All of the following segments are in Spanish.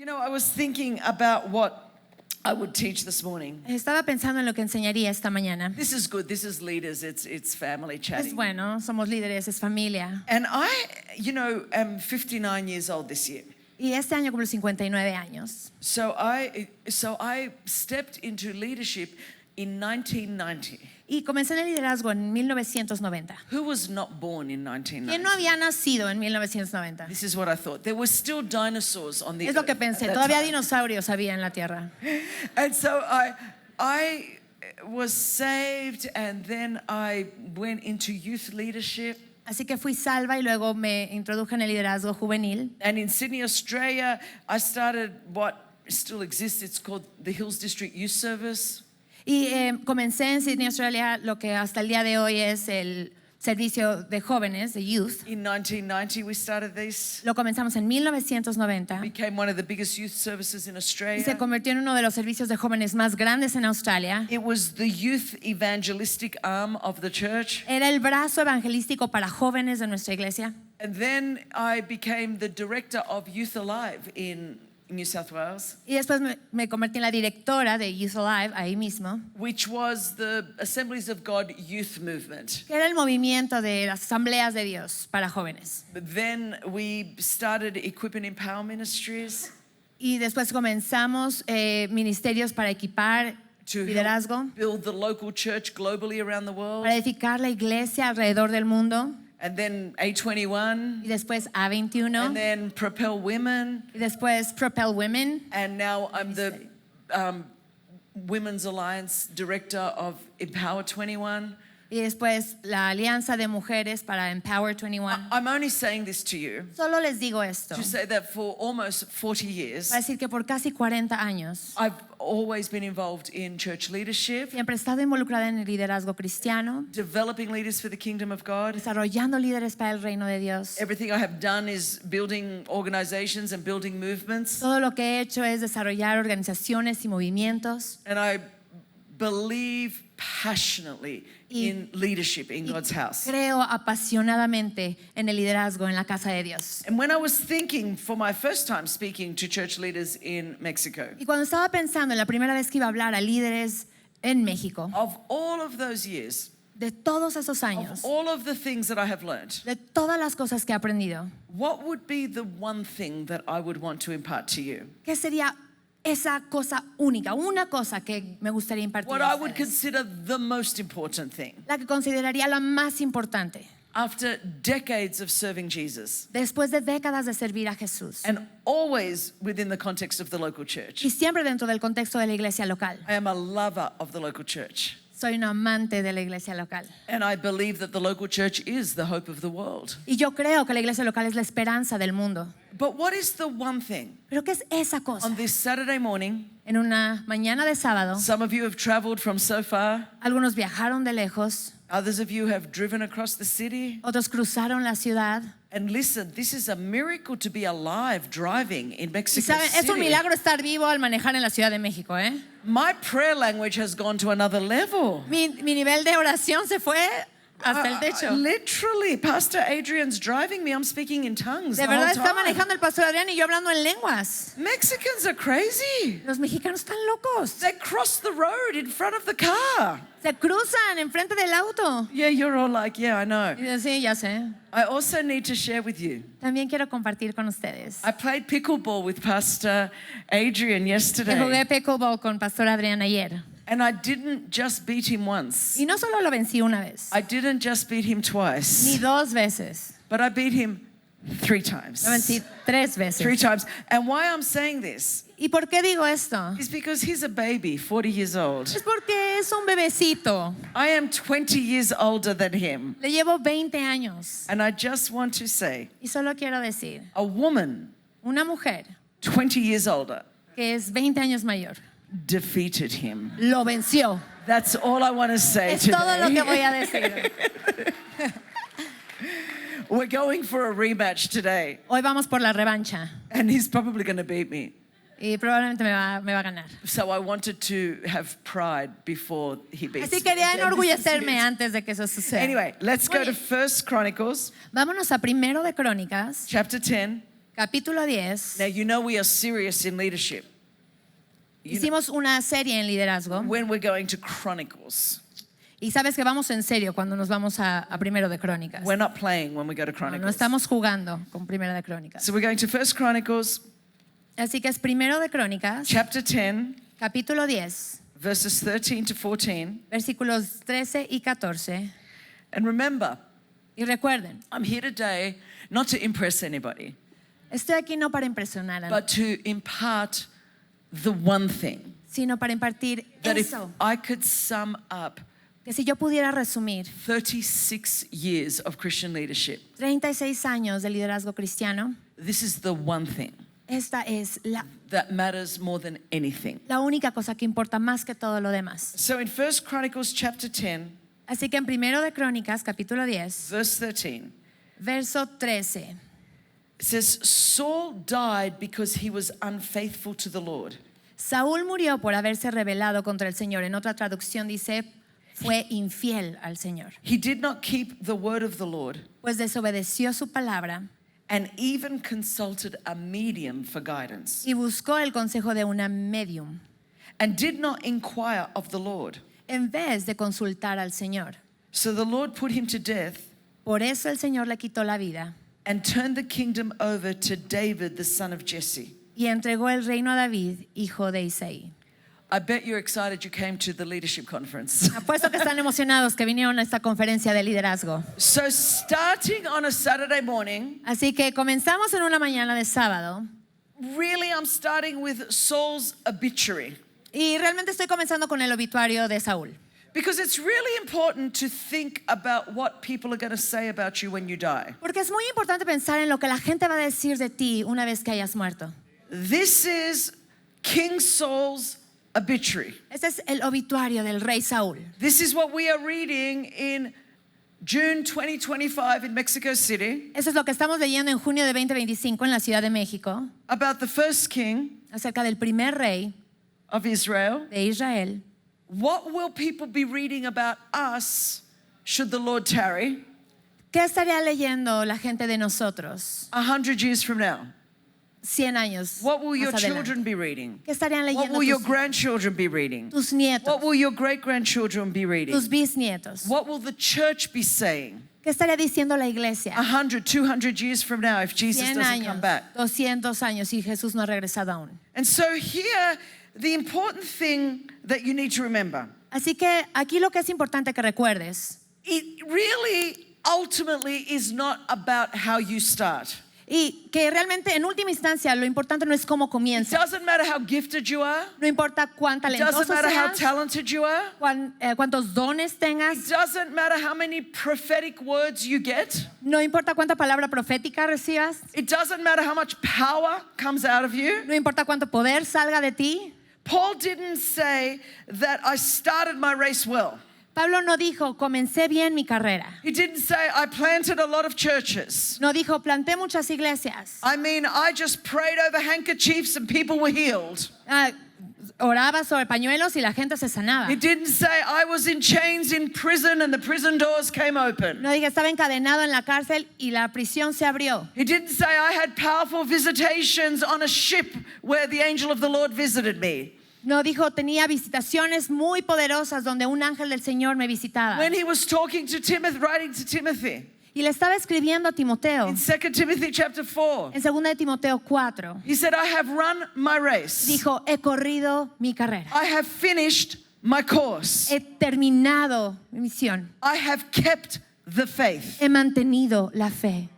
You know, I was thinking about what I would teach this morning. Estaba pensando en lo que enseñaría esta mañana. This is good. This is leaders. It's family Es chatting. bueno, somos líderes, es familia. And I, am 59 years old this year. Y este año cumplo 59 años. So I stepped into leadership in 1990. Y comencé en el liderazgo en 1990. Who was not born in ¿Quién 1990? no había nacido en 1990? This is what I thought. There were still dinosaurs on the Es lo que earth pensé, at that todavía time. dinosaurios había en la tierra. And so I was saved, and then I went into youth leadership. Así que fui salva y luego me introduje en el liderazgo juvenil. And in Sydney, Australia, I started what still exists. It's called the Hills District Youth Service. Y comencé en Sydney, Australia, lo que hasta el día de hoy es el servicio de jóvenes, de youth. In 1990, we started this. Lo comenzamos en 1990 Became one of the biggest youth services in y se Australia. convirtió en uno de los servicios de jóvenes más grandes en Australia. It was the youth evangelistic arm of the church. Era el brazo evangelístico para jóvenes de nuestra iglesia. And then I became the director of Youth Alive in New South Wales, Y después me convertí en la directora de Youth Alive, ahí mismo, which was the Assemblies of God youth movement. que era el movimiento de las asambleas de Dios para jóvenes. But then we started Equip and Empower Ministries Y después comenzamos ministerios para equipar to liderazgo, help build the local church globally around the world. para edificar la iglesia alrededor del mundo. And then A21, Y después A21. and then Propel Women, Y después Propel Women. and now I'm the Women's Alliance Director of Empower 21. Y después la Alianza de Mujeres para Empower 21. I'm only saying this to you Solo les digo esto. to say that for almost 40 years, Para decir que por casi 40 años I've always been involved in church leadership, siempre he estado involucrada en el liderazgo cristiano, developing leaders for the kingdom of God. desarrollando líderes para el reino de Dios. Everything I have done is building organizations and building movements. Todo lo que he hecho es desarrollar organizaciones y movimientos. And I believe passionately in leadership in God's house. Creo apasionadamente en el liderazgo en la casa de Dios. And when I was thinking for my first time speaking to church leaders in Mexico, Y cuando estaba pensando en la primera vez que iba a hablar a líderes en México, of all of those years, de todos esos of años, all of the things that I have learned, de todas las cosas que he aprendido, what would be the one thing that I would want to impart to you? ¿qué sería esa cosa única, una cosa que me gustaría impartir What a I would ustedes? consider the most important thing. La que consideraría la más importante After decades of serving Jesus, después de décadas de servir a Jesús and always within the context of the local church, y siempre dentro del contexto de la iglesia local. I am a lover of the local church. Soy un amante de la iglesia local. And I believe that the local church is the hope of the world. Y yo creo que la iglesia local es la esperanza del mundo. But what is the one thing? Pero ¿qué es esa cosa? On this Saturday morning, En una mañana de sábado, some of you have traveled from so far. algunos viajaron de lejos, Others of you have driven across the city. otros cruzaron la ciudad. And listen, this is a miracle to be alive driving in Y Mexico saben, es un City. milagro estar vivo al manejar en la Ciudad de México, ¿eh? My prayer language has gone to another level. Mi nivel de oración se fue hasta el techo. Literally, Pastor Adrian's driving me. I'm speaking in tongues. De the whole verdad está time. manejando el pastor Adrián y yo hablando en lenguas. Mexicans are crazy. Los mexicanos están locos. They cross the road in front of the car. Se cruzan enfrente del auto. Yeah, you're all like, yeah, I know. Y yo, sí, ya sé. I also need to share with you. También quiero compartir con ustedes. I played pickleball with Pastor Adrian Que yesterday. jugué pickleball con pastor Adrián ayer. And I didn't just beat him once. Y no solo lo vencí una vez, I didn't just beat him ni twice. dos veces. But I beat him 3 times. Lo vencí 3 veces. 3 times. And why I'm saying this ¿Y por qué digo esto? is because he's a baby, 40 years old. Es porque es un bebecito. I am 20 years older than him. Le llevo 20 años. And I just want to say, Y solo quiero decir, a woman una mujer 20 years older que es 20 años mayor defeated him. lo venció. That's all I want to say Es todo lo que voy today. a decir. We're going for a rematch today, Hoy vamos por la revancha and he's probably going to beat me. y probablemente me va a ganar. So I wanted to have pride before he beats Así quería me. enorgullecerme antes de que eso suceda. Anyway, let's go to 1 Chronicles, Vámonos a Primero de Crónicas, chapter 10, capítulo 10. Now, you know we are serious in leadership. You know, Hicimos una serie en liderazgo when we're going to Chronicles. y sabes que vamos en serio cuando nos vamos a Primero de Crónicas. We're not playing when we go to No, Chronicles. no estamos jugando con Primero de Crónicas. So we're going to First Chronicles, Así que es Primero de Crónicas, chapter 10, capítulo 10, verses 13 to 14. versículos 13 y 14. And remember, Y recuerden, I'm here today not to impress anybody, estoy aquí no para impresionar a nadie, but to impart the one thing sino para impartir that if eso, I could sum up que si yo pudiera resumir 36 years of Christian leadership, 36 años de liderazgo cristiano, this is the one thing esta es that matters more than anything. la única cosa que importa más que todo lo demás. So in First Chronicles chapter 10, Así que en Primero de Crónicas, capítulo 10, verse 13, verso 13, it says, Saul died because he was unfaithful to the Lord. Saúl murió por haberse rebelado contra el Señor. En otra traducción dice, fue infiel al Señor, He did not keep the word of the Lord pues desobedeció su palabra and even consulted a medium for guidance y buscó el consejo de una medium and did not inquire of the Lord. en vez de consultar al Señor. So the Lord put him to death Por eso el Señor le quitó la vida and turned the kingdom over to David, the son of Jesse. y entregó el reino a David, hijo de Isaí. I bet you're excited you came to the leadership conference. Apuesto que están emocionados que vinieron a esta conferencia de liderazgo. So starting on a Saturday morning, Así que comenzamos en una mañana de sábado really I'm starting with Saul's obituary. y realmente estoy comenzando con el obituario de Saúl. Because it's really important to think about what people are going to say about you when you die. Porque es muy importante pensar en lo que la gente va a decir de ti una vez que hayas muerto. This is King Saul's obituary. Este es el obituario del rey Saúl. This is what we are reading in June 2025 in Mexico City Eso es lo que estamos leyendo en junio de 2025 en la Ciudad de México about the first king acerca del primer rey of Israel. de Israel. What will people be reading about us should the Lord tarry ¿Qué estaría leyendo la gente de nosotros 100 years from now? 100 años What will your más adelante? children be reading? ¿Qué estarían What leyendo will your tus, grandchildren be reading? tus nietos, What will your great-grandchildren be reading? tus bisnietos? What will the church be saying ¿Qué estaría diciendo la iglesia 100, 200 years from now if Jesus 100 doesn't años, come back? 200 años y Jesús no ha regresado aún? And so here, the important thing that you need to remember, Así que aquí lo que es importante que recuerdes, it really ultimately is not about how you start. y que realmente en última instancia lo importante no es cómo It comienza, doesn't matter how gifted you are. no importa cuán It talentoso doesn't matter how seas, talented you are. cuántos dones tengas, It doesn't matter how many prophetic words you get. no importa cuánta palabra profética recibas, It doesn't matter how much power comes out of you. no importa cuánto poder salga de ti. Paul didn't say that I started my race well. Pablo no dijo, comencé bien mi carrera. He didn't say I planted a lot of churches. No dijo, planté muchas iglesias. I mean, I just prayed over handkerchiefs and people were healed. Oraba sobre pañuelos y la gente se sanaba. He didn't say I was in chains in prison and the prison doors came open. No dije, estaba encadenado en la cárcel y la prisión se abrió. He didn't say I had powerful visitations on a ship where the angel of the Lord visited me. No dijo, tenía visitaciones muy poderosas donde un ángel del Señor me visitaba. When he was talking to Timothy, writing to Timothy, Y le estaba escribiendo a Timoteo in 2 Timothy chapter 4, en 2 de Timoteo 4. he said, I have run my race. Dijo, he corrido mi carrera. I have finished my course. He terminado mi misión. I have kept the faith. He mantenido la fe.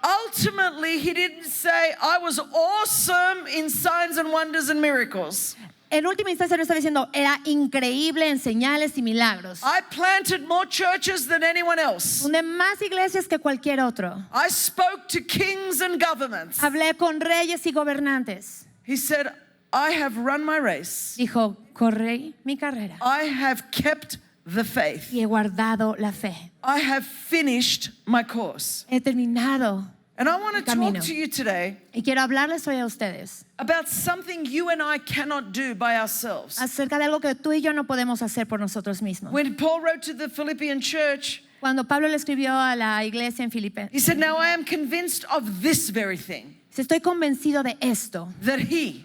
Ultimately, he didn't say, I was awesome in signs and wonders and miracles. En última instancia no estaba diciendo, era increíble en señales y milagros. I planted more churches than anyone else. Fundé más iglesias que cualquier otro. I spoke to kings and governments. Hablé con reyes y gobernantes. He said, I have run my race. Dijo, corrí mi carrera I have kept the faith. y he guardado la fe. I have finished my course. He terminado. And I want to Camino. talk to you today Y quiero hablarles hoy a ustedes about something you and I cannot do by ourselves. acerca de algo que tú y yo no podemos hacer por nosotros mismos. When Paul wrote to the Philippian church, Cuando Pablo le escribió a la iglesia en Filipenses, he said, now I am convinced of this very thing. Si estoy convencido de esto, that he,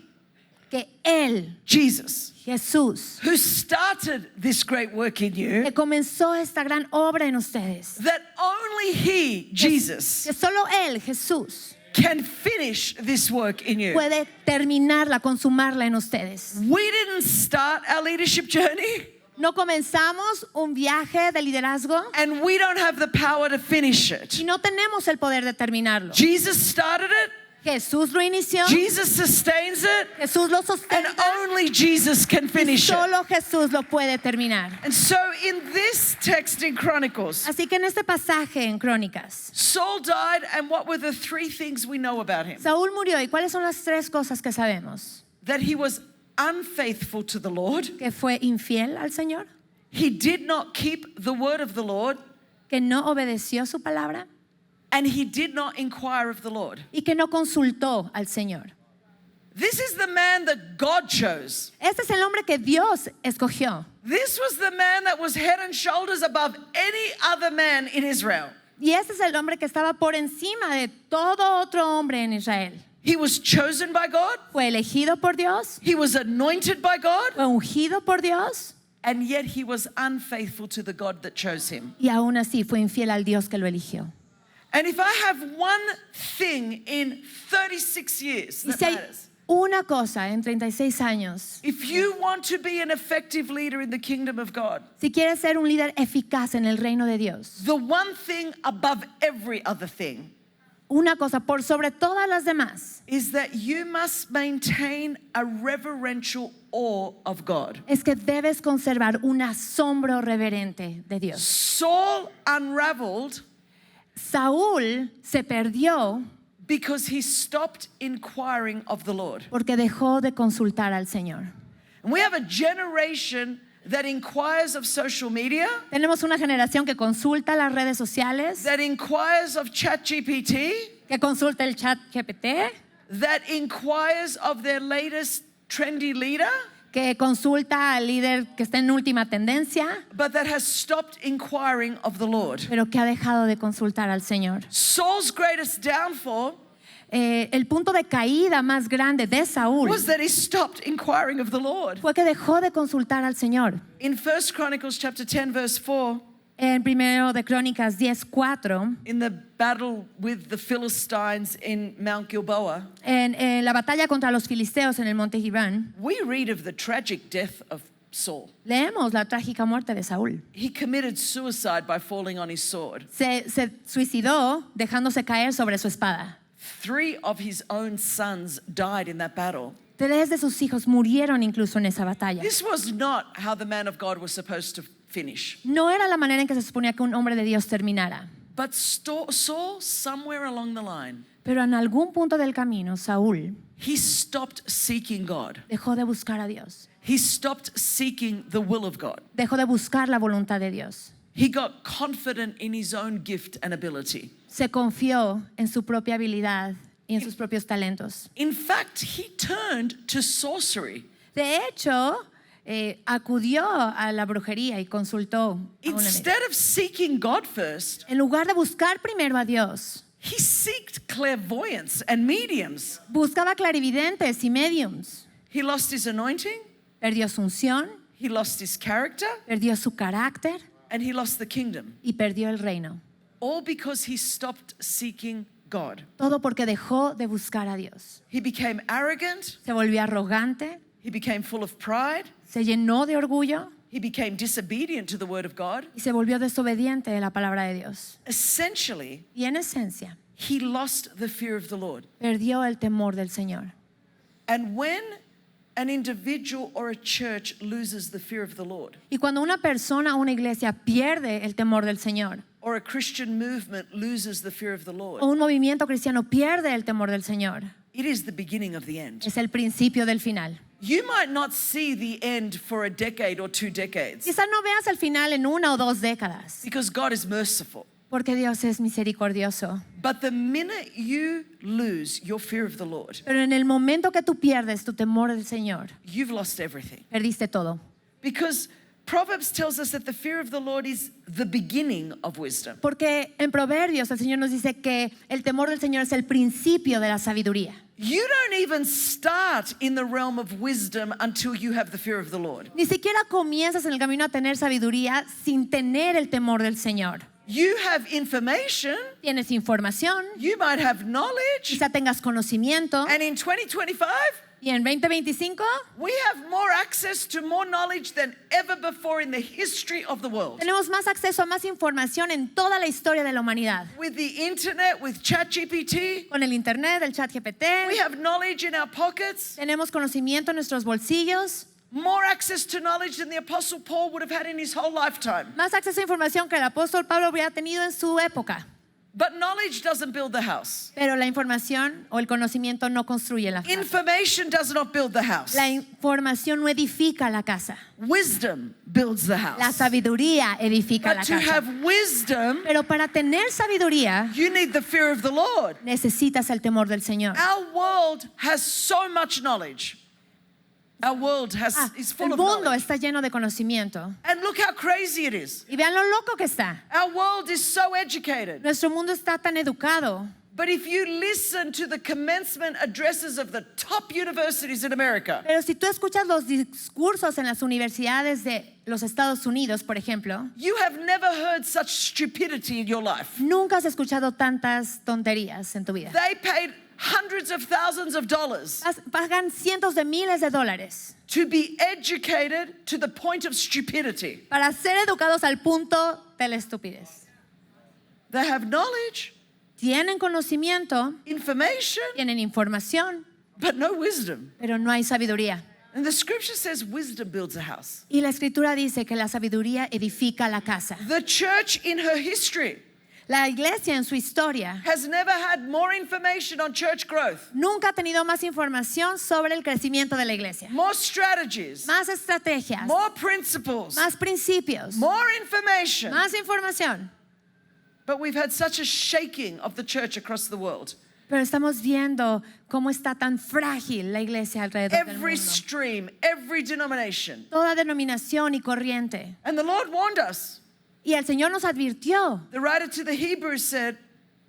que Él, Jesus, Jesús, who started this great work in you, que comenzó esta gran obra en ustedes, that only he, Jesus, que solo Él, Jesús, can finish this work in you. puede terminarla, consumarla en ustedes. We didn't start our leadership journey, No comenzamos un viaje de liderazgo and we don't have the power to finish y it. no tenemos el poder de terminarlo. Jesus started it, Jesús lo inició, Jesus sustains it, Jesús lo and sustenta only Jesus can y finish it. solo Jesús lo puede terminar. And so in this text in Chronicles, Así que en este pasaje en Crónicas, Saul died, and what were the three things we know about him? Saúl murió. ¿Y cuáles son las tres cosas que sabemos? That he was unfaithful to the Lord, Que fue infiel al Señor, he did not keep the word of the Lord, que no obedeció su palabra and he did not inquire of the Lord. y que no consultó al Señor. This is the man that God chose. Este es el hombre que Dios escogió. This was the man that was head and shoulders above any other man in Israel. Y este es el hombre que estaba por encima de todo otro hombre en Israel. He was chosen by God, Fue elegido por Dios, he was anointed by God, fue ungido por Dios and yet he was unfaithful to the God that chose him. y aún así fue infiel al Dios que lo eligió. And if I have one thing in 36 years Y that si hay matters, una cosa en 36 años, if you want to be an effective leader in the kingdom of God, si quieres ser un líder eficaz en el reino de Dios, the one thing above every other thing una cosa por sobre todas las demás is that you must maintain a reverential awe of God. es que debes conservar un asombro reverente de Dios. Saul unraveled Saúl se perdió because he stopped inquiring of the Lord. porque dejó de consultar al Señor. And we have a generation that inquires of social media, Tenemos una generación que consulta las redes sociales, that inquires of ChatGPT, que consulta el chat GPT, that inquires of their latest trendy leader, que consulta al líder que está en última tendencia, but that has stopped inquiring of the Lord. pero que ha dejado de consultar al Señor. Saul's greatest downfall El punto de caída más grande de Saúl was that he stopped inquiring of the Lord. fue que dejó de consultar al Señor. In 1 Chronicles chapter 10 verse 4, En primero de Crónicas 10:4, in the battle with the Philistines in Mount Gilboa, en la batalla contra los filisteos en el monte Gibán, we read of the tragic death of Saul. leemos la trágica muerte de Saúl. He committed suicide by falling on his sword. Se suicidó dejándose caer sobre su espada. 3 of his own sons died in that battle. 3 de sus hijos murieron incluso en esa batalla. This was not how the man of God was supposed to finish. No era la manera en que se suponía que un hombre de Dios terminara. But Saul, somewhere along the line, Pero en algún punto del camino, Saúl he stopped seeking God. dejó de buscar a Dios. He stopped seeking the will of God. Dejó de buscar la voluntad de Dios. He got confident in his own gift and ability. Se confió en su propia habilidad y en sus propios talentos. In fact, he turned to sorcery. De hecho, acudió a la brujería y consultó a una médica. Instead of seeking God first, En lugar de buscar primero a Dios, he sought clairvoyance and mediums. buscaba clarividentes y mediums. He lost his anointing, Perdió su unción, he lost his character, perdió su carácter and he lost the kingdom. y perdió el reino. All because he stopped seeking God. Todo porque dejó de buscar a Dios. He became arrogant, Se volvió arrogante, he became full of pride, se llenó de orgullo he became disobedient to the word of God. y se volvió desobediente de la palabra de Dios. Essentially, Y en esencia, he lost the fear of the Lord. perdió el temor del Señor. And when an individual or a church loses the fear of the Lord, Y cuando una persona o una iglesia pierde el temor del Señor, or a Christian movement loses the fear of the o Lord, un movimiento cristiano pierde el temor del Señor, it is the beginning of the end. es el principio del final. You might not see the end for a decade or 2 decades Quizás no veas el final en 1 o 2 décadas, because God is merciful. porque Dios es misericordioso. But the minute you lose your fear of the Lord, Pero en el momento que tú pierdes tu temor del Señor, you've lost everything. perdiste todo. Because Proverbs tells us that the fear of the Lord is the beginning of wisdom. Porque en Proverbios el Señor nos dice que el temor del Señor es el principio de la sabiduría. You don't even start in the realm of wisdom until you have the fear of the Lord. Ni siquiera comienzas en el camino a tener sabiduría sin tener el temor del Señor. You have information, Tienes información, you might have knowledge, quizá tengas conocimiento, and in 2025, y en 2025 we have more access to more knowledge than ever before in the history of the world. tenemos más acceso a más información en toda la historia de la humanidad. With the internet, with ChatGPT, Con el internet, el chat we GPT, have knowledge in our pockets, tenemos conocimiento en nuestros bolsillos, more access to knowledge than the Apostle Paul would have had in his whole lifetime. más acceso a información que el apóstol Pablo hubiera tenido en su época. But knowledge doesn't build the house. Pero la información o el conocimiento no construye la casa. Information does not build the house. La información no edifica la casa. Wisdom builds the house. La sabiduría edifica la But to casa. have wisdom, Pero para tener sabiduría you need the fear of the Lord. necesitas el temor del Señor. Our world has so much knowledge. Our world is full El of mundo knowledge. está lleno de conocimiento. And look how crazy it is. Y vean lo loco que está. Our world is so educated. Nuestro mundo está tan educado. But if you listen to the commencement addresses of the top universities in America, Pero si tú escuchas los discursos en las universidades de los Estados Unidos, por ejemplo, you have never heard such stupidity in your life. nunca has escuchado tantas tonterías en tu vida. They paid hundreds of thousands of dollars Pagan cientos de miles de dólares to be educated to the point of stupidity. para ser educados al punto de la estupidez. They have knowledge, Tienen conocimiento, information, tienen información, but no wisdom. pero no hay sabiduría. And the scripture says wisdom builds a house. Y la escritura dice que la sabiduría edifica la casa. The church in her history La iglesia en su historia has never had more information on church growth, nunca ha tenido más información sobre el crecimiento de la iglesia. more strategies, Más estrategias, more principles, más principios, more information. más información. But we've had such a shaking of the church across the world. Pero estamos viendo cómo está tan frágil la iglesia alrededor del Every mundo. stream, every denomination. Toda denominación y corriente. And the Lord warned us. Y el Señor nos advirtió. The writer to the Hebrews said,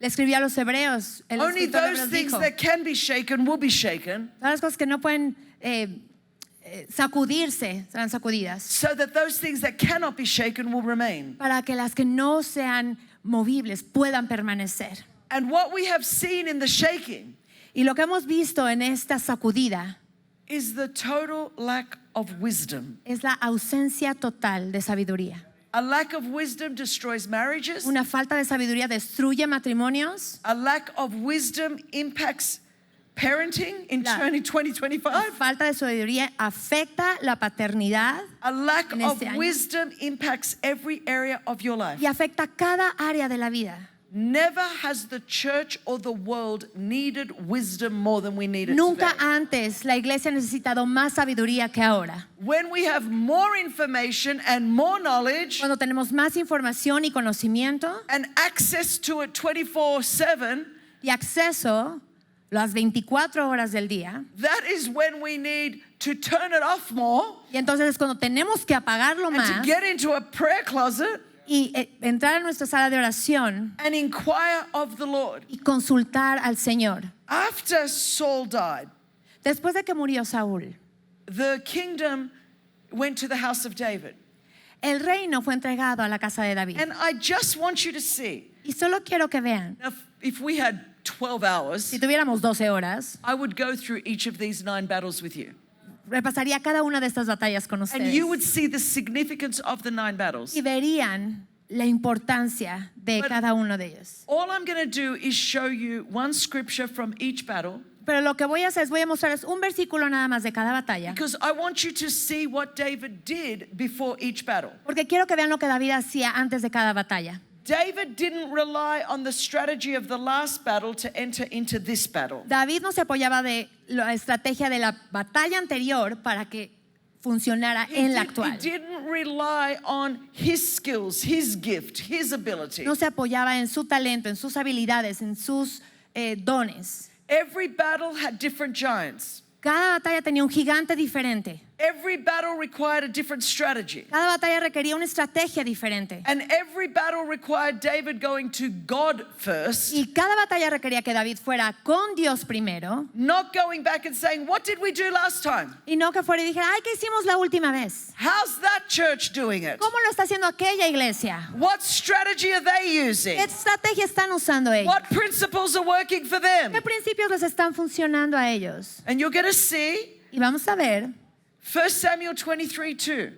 Le escribió a los hebreos. El only escritor de those Hebreos things dijo, that can be shaken will be shaken, todas las cosas que no pueden sacudirse serán sacudidas. so that those things that cannot be shaken will remain. Para que las que no sean movibles puedan permanecer. And what we have seen in the shaking Y lo que hemos visto en esta sacudida is the total lack of wisdom. es la ausencia total de sabiduría. A lack of wisdom destroys marriages. Una falta de sabiduría destruye matrimonios. A lack of wisdom impacts parenting in La- 2025. Falta de sabiduría afecta la paternidad A lack en of este año. wisdom impacts every area of your life. y afecta cada área de la vida. Never has the church or the world needed wisdom more than we need it Nunca today. antes la iglesia ha necesitado más sabiduría que ahora. When we have more information and more knowledge Cuando tenemos más información y conocimiento and access to it 24/7, y acceso las 24 horas del día, that is when we need to turn it off more y entonces es cuando tenemos que apagarlo and to más get into a prayer closet y entrar a nuestra sala de oración and inquire of the Lord. y consultar al Señor. After Saul died, Después de que murió Saúl, the kingdom went to the house of David. el reino fue entregado a la casa de David. And I just want you to see, Y solo quiero que vean, now, if we had 12 hours, si tuviéramos 12 horas, I would go through each of these 9 battles with you. repasaría cada una de estas batallas con And ustedes. you would see the significance of the 9 battles. Y verían la importancia de But- cada uno de ellos. All I'm going to do is show you one scripture from each battle Pero lo que voy a hacer es voy a mostrarles un versículo nada más de cada batalla. because I want you to see what David did before each battle. Porque quiero que vean lo que David hacía antes de cada batalla. David didn't rely on the strategy of the last battle to enter into this battle. David no se apoyaba de la estrategia de la batalla anterior para que funcionara en la He actual. didn't rely on his skills, his gift, his ability. No se apoyaba en su talento, en sus habilidades, en sus dones. Every battle had different giants. Cada batalla tenía un gigante diferente. Every battle required a different strategy. Cada batalla requería una estrategia diferente. And every battle required David going to God first, Y cada batalla requería que David fuera con Dios primero not going back and saying, what did we do last time? y no que fuera y dijera, ay, ¿qué hicimos la última vez? How's that church doing it? ¿Cómo lo está haciendo aquella iglesia? What strategy are they using? ¿Qué estrategia están usando ellos? What principles are working for them? ¿Qué principios les están funcionando a ellos? And you're going to see Y vamos a ver 1 Samuel 23:2,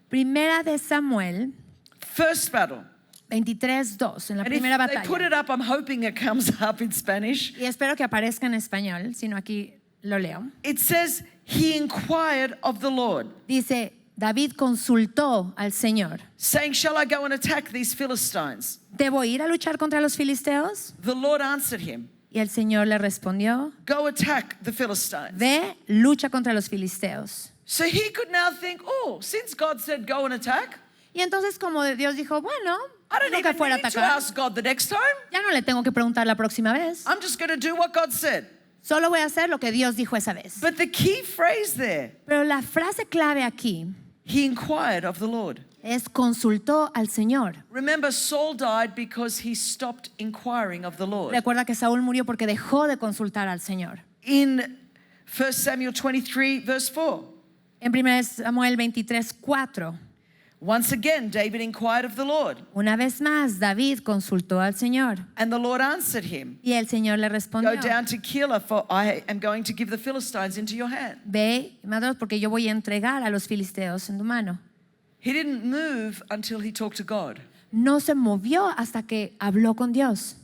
Primera de Samuel first battle. 23:2, en la And primera if they put batalla. it up, I'm hoping it comes up in Spanish. Y espero que aparezca en español, si no aquí lo leo. It says, he inquired of the Lord, Dice, David consultó al Señor. saying, shall I go and attack these Philistines? ¿Debo ir a luchar contra los filisteos? The Lord answered him, Y el Señor le respondió, go attack the Philistines. ve, lucha contra los filisteos. So he could now think, oh, since God said go and attack, Y entonces como Dios dijo, bueno, I don't no que even fuera a need to atacar. ask God the next time. Ya no le tengo que preguntar la próxima vez. I'm just going to do what God said. Solo voy a hacer lo que Dios dijo esa vez. But the key phrase there, Pero la frase clave aquí he inquired of the Lord. es consultó al Señor. Remember, Saul died because he stopped inquiring of the Lord. Recuerda que Saúl murió porque dejó de consultar al Señor. In 1 Samuel 23, verse 4, En 1 Samuel 23:4, once again, David inquired of the Lord, una vez más David consultó al Señor and the Lord answered him, y el Señor le go respondió, down to Keilah, for I am going to give the Philistines into your hand. ve, madre, porque yo voy a entregar a los filisteos en tu mano. He didn't move until he talked to God. No se movió hasta que habló con Dios.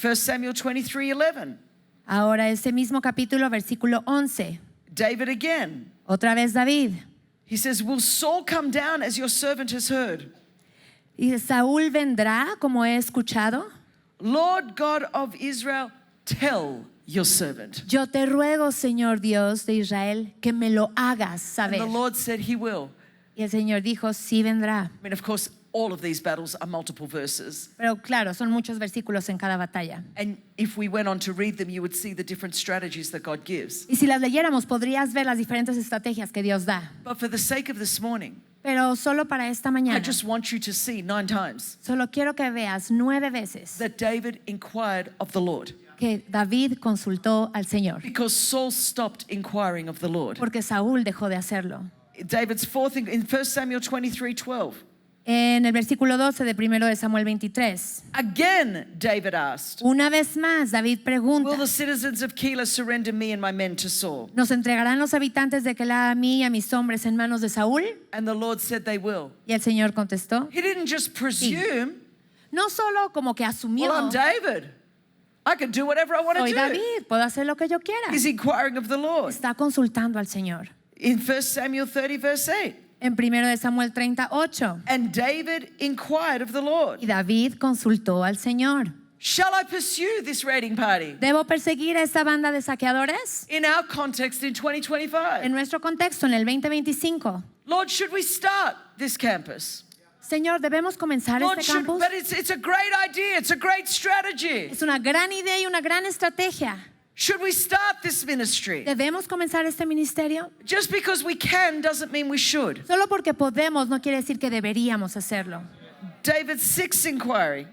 1 Samuel 23:11, Ahora ese mismo capítulo, versículo 11, David again. otra vez David. He says, will Saul come down as your servant has heard? Y Saúl vendrá como he escuchado. Lord God of Israel, tell your servant. Yo te ruego, Señor Dios de Israel, que me lo hagas And saber. the Lord said he will. Y el Señor dijo, sí vendrá. I mean, of course, all of these battles are multiple verses. Pero claro, son muchos versículos en cada batalla. And if we went on to read them, you would see the different strategies that God gives. Y si las leyéramos, podrías ver las diferentes estrategias que Dios da. But for the sake of this morning, Pero solo para esta I mañana, just want you to see 9 times solo quiero que veas 9 veces that David inquired of the Lord. que David consultó al Señor. Because Saul stopped inquiring of the Lord. Porque Saúl dejó de hacerlo. David's fourth in 1 Samuel 23:12. En el versículo 12 de 1 de Samuel 23. Again, David asked, Una vez más, David will pregunta, the citizens of Keilah surrender me and my men to Saul? ¿nos entregarán los habitantes de Keilah a mí y a mis hombres en manos de Saúl? And the Lord said they will. Y el Señor contestó, He didn't just presume, no solo como que asumió, well, I'm David. I can do whatever I want to soy do. David, puedo hacer lo que yo quiera. He's inquiring of the Lord. Está consultando al Señor. In 1 Samuel 30, verse 8. En 1 de Samuel 38, And David inquired of the Lord, y David consultó al Señor. shall I pursue this raiding party? ¿Debo perseguir a esta banda de saqueadores? In our context in 2025. En nuestro contexto, en el 2025. Lord, should we start this campus? Señor, ¿debemos comenzar Lord, este should, campus? but it's a great idea. It's a great strategy. Es una gran idea y una gran estrategia. Should we start this ministry? ¿Debemos comenzar este ministerio? Just because we can doesn't mean we should. Solo porque podemos no quiere decir que deberíamos hacerlo. David's sixth inquiry.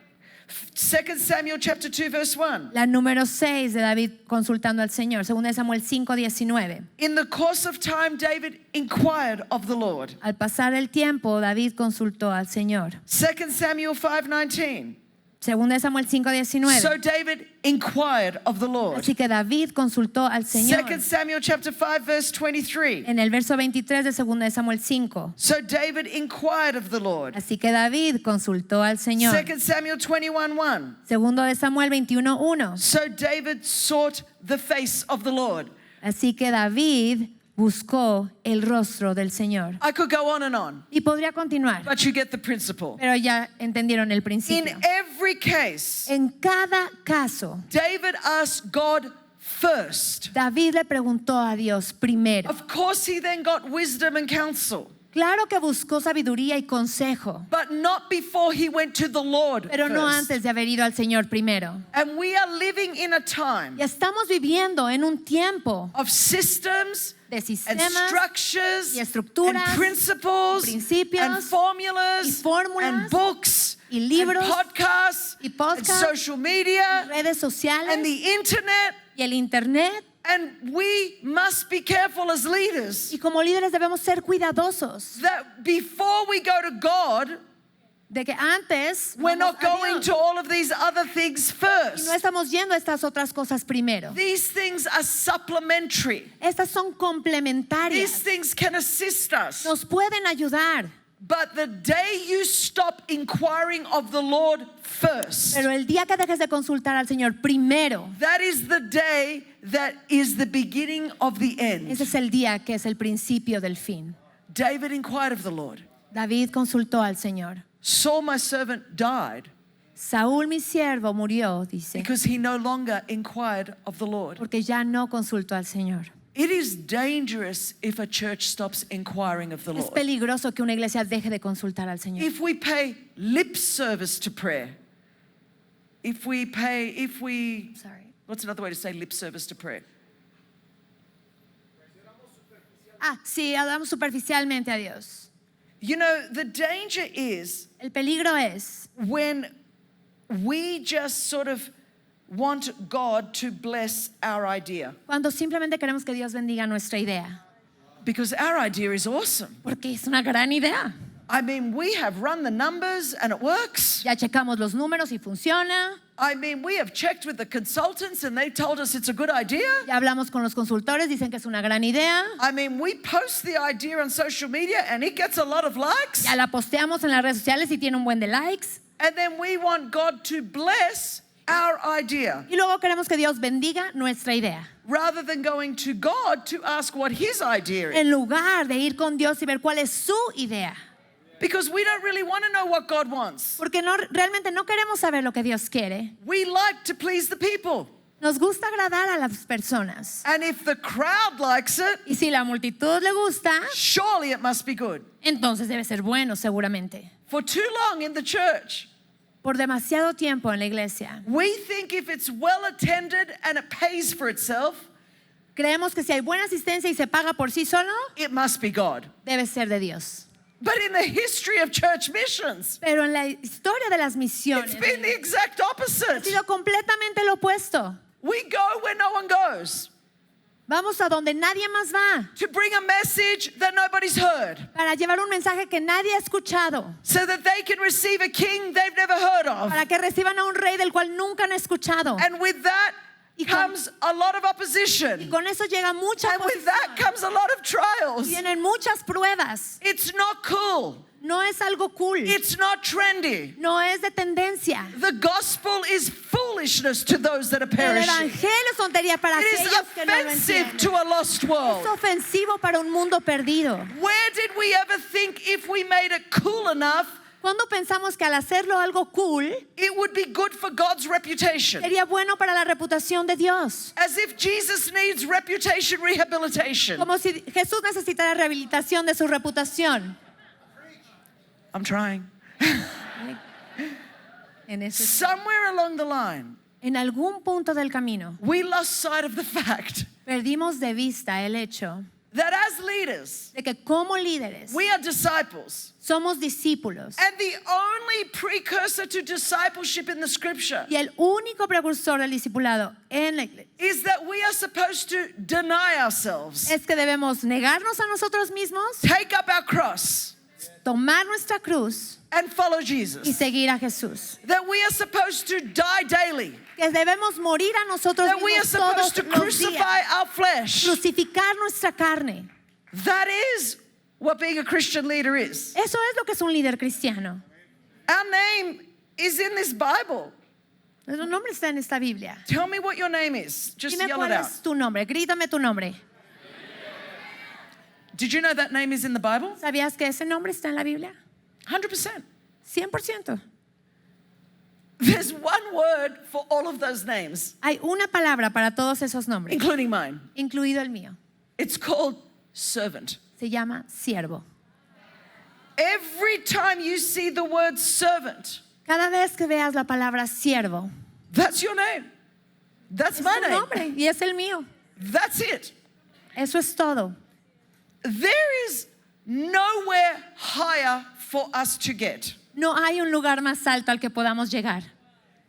2 Samuel chapter 2 verse 1. La número 6 de David consultando al Señor, 2 de Samuel 5:19. In the course of time, David inquired of the Lord. Al pasar el tiempo, David consultó al Señor. 2 Samuel 5:19. 2 de Samuel 5:19. So David inquired of the Lord. Así que David consultó al Señor. 2 Samuel chapter 5 verse 23. En el verso 23 de 2 de Samuel 5. So David inquired of the Lord. Así que David consultó al Señor. 2 Samuel 21:1. 2 de Samuel 21:1. So David sought the face of the Lord. Así que David buscó el rostro del Señor. I could go on, Y podría continuar, but you get the principle. pero ya entendieron el In principio. every case, En cada caso, David asked God first. David le preguntó a Dios primero. Of course, he then got wisdom and counsel, Claro que buscó sabiduría y consejo, but not before he went to the Lord pero no first. antes de haber ido al Señor primero. And we are living in a time Y estamos viviendo en un tiempo of systems de and sistemas structures y estructuras and principles y principios and formulas y fórmulas and books y libros and podcasts y and podcasts, social media redes sociales and the internet. y el internet. And we must be careful as leaders Y como líderes debemos ser cuidadosos that before we go to God, de que antes we're vamos not a going Dios to all of these other things y no first. estamos yendo a estas otras cosas primero. These things are supplementary. Estas son These complementarias. things can assist us. Nos pueden ayudar. But the day you stop inquiring of the Lord first, Pero el día que dejes de consultar al Señor primero, that is the day that is the beginning of the end. ese es el día que es el principio del fin. David inquired of the Lord. David consultó al Señor. Saul, my servant, died Saúl, mi siervo, murió, dice, because he no longer inquired of the Lord. porque ya no consultó al Señor. It is dangerous if a church stops inquiring of the Es Lord. peligroso que una iglesia deje de consultar al Señor. If we pay lip service to prayer, Sorry. what's another way to say lip service to prayer? Sí, hablamos superficialmente a Dios. You know, the danger is El peligro es when we just sort of want God to bless our idea, cuando simplemente queremos que Dios bendiga nuestra idea, because our idea is awesome. porque es una gran idea. I mean, we have run the numbers and it works. Ya checamos los números y funciona. I mean, we have checked with the consultants and they told us it's a good idea. Ya hablamos con los consultores, dicen que es una gran idea. I mean, we post the idea on social media and it gets a lot of likes. Ya la posteamos en las redes sociales y tiene un buen de likes. And then we want God to bless our idea Y luego queremos que Dios bendiga nuestra idea. rather than going to God to ask what His idea is. En lugar de ir con Dios y ver cuál es su idea. Because we don't really want to know what God wants. Porque realmente no queremos saber lo que Dios quiere. We like to please the people. Nos gusta agradar a las personas. And if the crowd likes it, Y si la multitud le gusta, surely it must be good. entonces debe ser bueno seguramente. For too long in the church, Por demasiado tiempo en la iglesia, we think if it's well attended and it pays for itself, creemos que si hay buena asistencia y se paga por sí solo, it must be God. debe ser de Dios. But in the history of church missions, Pero en la historia de las misiones it's been the exact ha opposite. sido completamente lo opuesto. We go where no one goes Vamos a donde nadie más va to bring a message that nobody's heard para llevar un mensaje que nadie ha escuchado, so that they can receive a king they've never heard of. para que reciban a un rey del cual nunca han escuchado. And with that Y con- comes a lot of Y opposition. con eso llega mucha And with that oposición. comes a lot of trials. Vienen muchas pruebas. It's not cool. No es algo cool. It's not trendy. No es de tendencia. The gospel is foolishness to those that are El perishing. evangelio es tontería para It is aquellos que no lo offensive entienden. to a lost Es world. ofensivo para un mundo perdido. Where did we ever think if we made it cool enough, Cuando pensamos que al hacerlo algo cool, it would be good for God's reputation? sería bueno para la reputación de Dios. As if Jesus needs reputation rehabilitation. Como si Jesús necesitara rehabilitación de su reputación. I'm trying. Somewhere along the line, En algún punto del camino, we lost sight of the fact perdimos de vista el hecho that as leaders, de que como líderes we are disciples. somos discípulos. And the only precursor to discipleship in the scripture Y el único precursor del discipulado en la iglesia is that we are supposed to deny ourselves, es que debemos negarnos a nosotros mismos, take up our cross, tomar nuestra cruz and follow y Jesus. seguir a Jesús. That we are supposed to die daily. Que debemos morir a nosotros That we are mismos todos supposed to los crucify días. our flesh. Crucificar nuestra carne. That is what being a Christian leader is. Eso es lo que es un líder cristiano. Our name is in this Bible. Nuestro nombre está en esta Biblia. Tell me what your name is. Just Dime yell cuál it out. es tu nombre. Grítame tu nombre. Did you know that name is in the Bible? ¿Sabías que ese nombre está en la Biblia? 100%. 100%. There's one word for all of those names, Hay una palabra para todos esos nombres, including mine. incluido el mío. It's called servant. Se llama siervo. Every time you see the word servant, Cada vez que veas la palabra siervo, that's your name. That's es my tu name. nombre y es el mío. That's it. Eso es todo. there is nowhere higher for us to get. No hay un lugar más alto al que podamos llegar.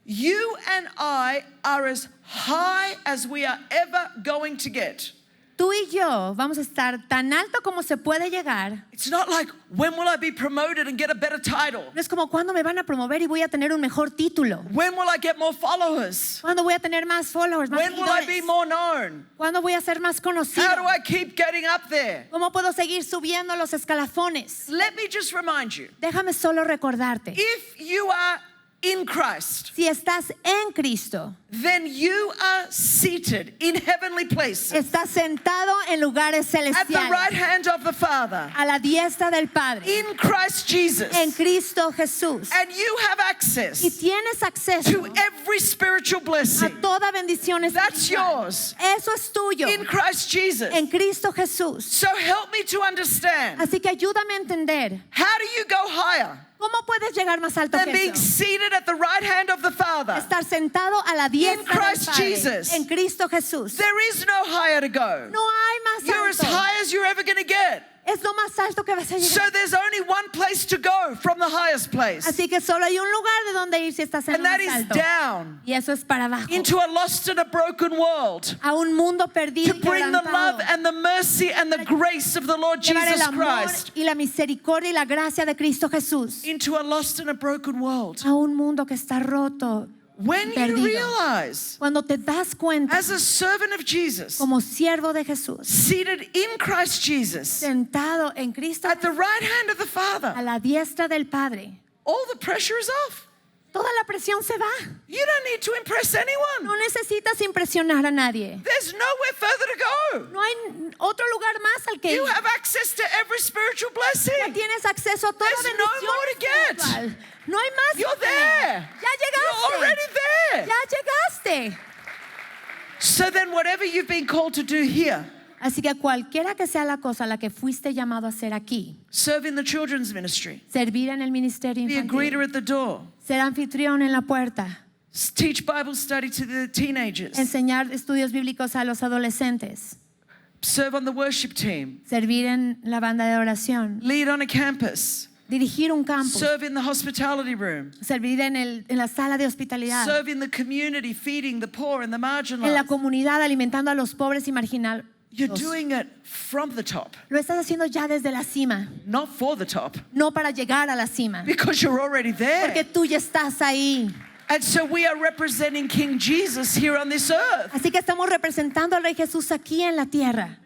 You and I are as high as we are ever going to get. Tú y yo vamos a estar tan alto como se puede llegar. It's not like, when will I be promoted and get a better title? No es como cuándo me van a promover y voy a tener un mejor título. When will I get more followers? ¿Cuándo voy a tener más followers, más When will I be seguidores? more known? ¿Cuándo voy a ser más conocido? How do I keep getting up there? ¿Cómo puedo seguir subiendo los escalafones? Let me just remind you, Déjame solo recordarte. if you are in Christ, Si estás en Cristo, then you are seated in heavenly places estás sentado en lugares at the celestiales, right hand of the Father, a la diestra del Padre, in Christ Jesus. en Cristo Jesús. And you have Y access tienes acceso to every spiritual a blessing. toda bendición That's espiritual. yours Eso es tuyo in Christ Jesus. en Cristo Jesús. So help me to understand, Así que ayúdame a entender, how do you go higher ¿cómo puedes llegar más alto than que being eso? seated at the right hand of the Father? Estar sentado a la diestra del Christ Padre, Jesus. en Cristo Jesús. There is no higher to go. No hay más You're as alto. high as you're ever going to get. Es lo más alto que vas a So llegar. there's only one place to go from the highest place, Así que solo hay un lugar de donde ir si estás en and lo that más is alto. down Y eso es para abajo. into a lost and a broken world, A un mundo perdido to y bring the love quebrantado. and the mercy and the grace of the Lord Llevar el Jesus amor Christ y la misericordia y la gracia de Cristo Jesús into a lost and a broken world. a un mundo que está roto. When you Perdido. realize, Cuando te das cuenta, as a servant of Jesus, como siervo de Jesús, seated in Christ Jesus, sentado en Cristo at the right hand of the a Father, la diestra del Padre, all the pressure is off. toda la presión se va. You don't need to impress anyone. No necesitas impresionar a nadie. There's nowhere further to go. No hay otro lugar más al que ir. You have access to every spiritual Ya blessing. tienes acceso a toda There's no bendición more to get. espiritual. No hay más. You're que tener. there. Ya llegaste. You're already there. Ya llegaste. So then, whatever you've been called to do here, Así que cualquiera que sea la cosa a la que fuiste llamado a hacer aquí, serve in the children's ministry, servir en el ministerio be a greeter infantil, at the door, ser anfitrión en la puerta, teach Bible study to the teenagers, enseñar estudios bíblicos a los adolescentes, serve on the worship team, servir en la banda de oración, lead on a campus, dirigir un campus, serve in the hospitality room, servir en la sala de hospitalidad, serve in the community, feeding the poor and the en la marginalized. comunidad alimentando a los pobres y marginales. You're doing it from the top, Lo estás haciendo ya desde la cima, not for the top, no para llegar a la cima, because you're already porque there. tú ya estás ahí. And so we are representing King Jesus here on this earth. Así que estamos representando al Rey Jesús aquí en la tierra.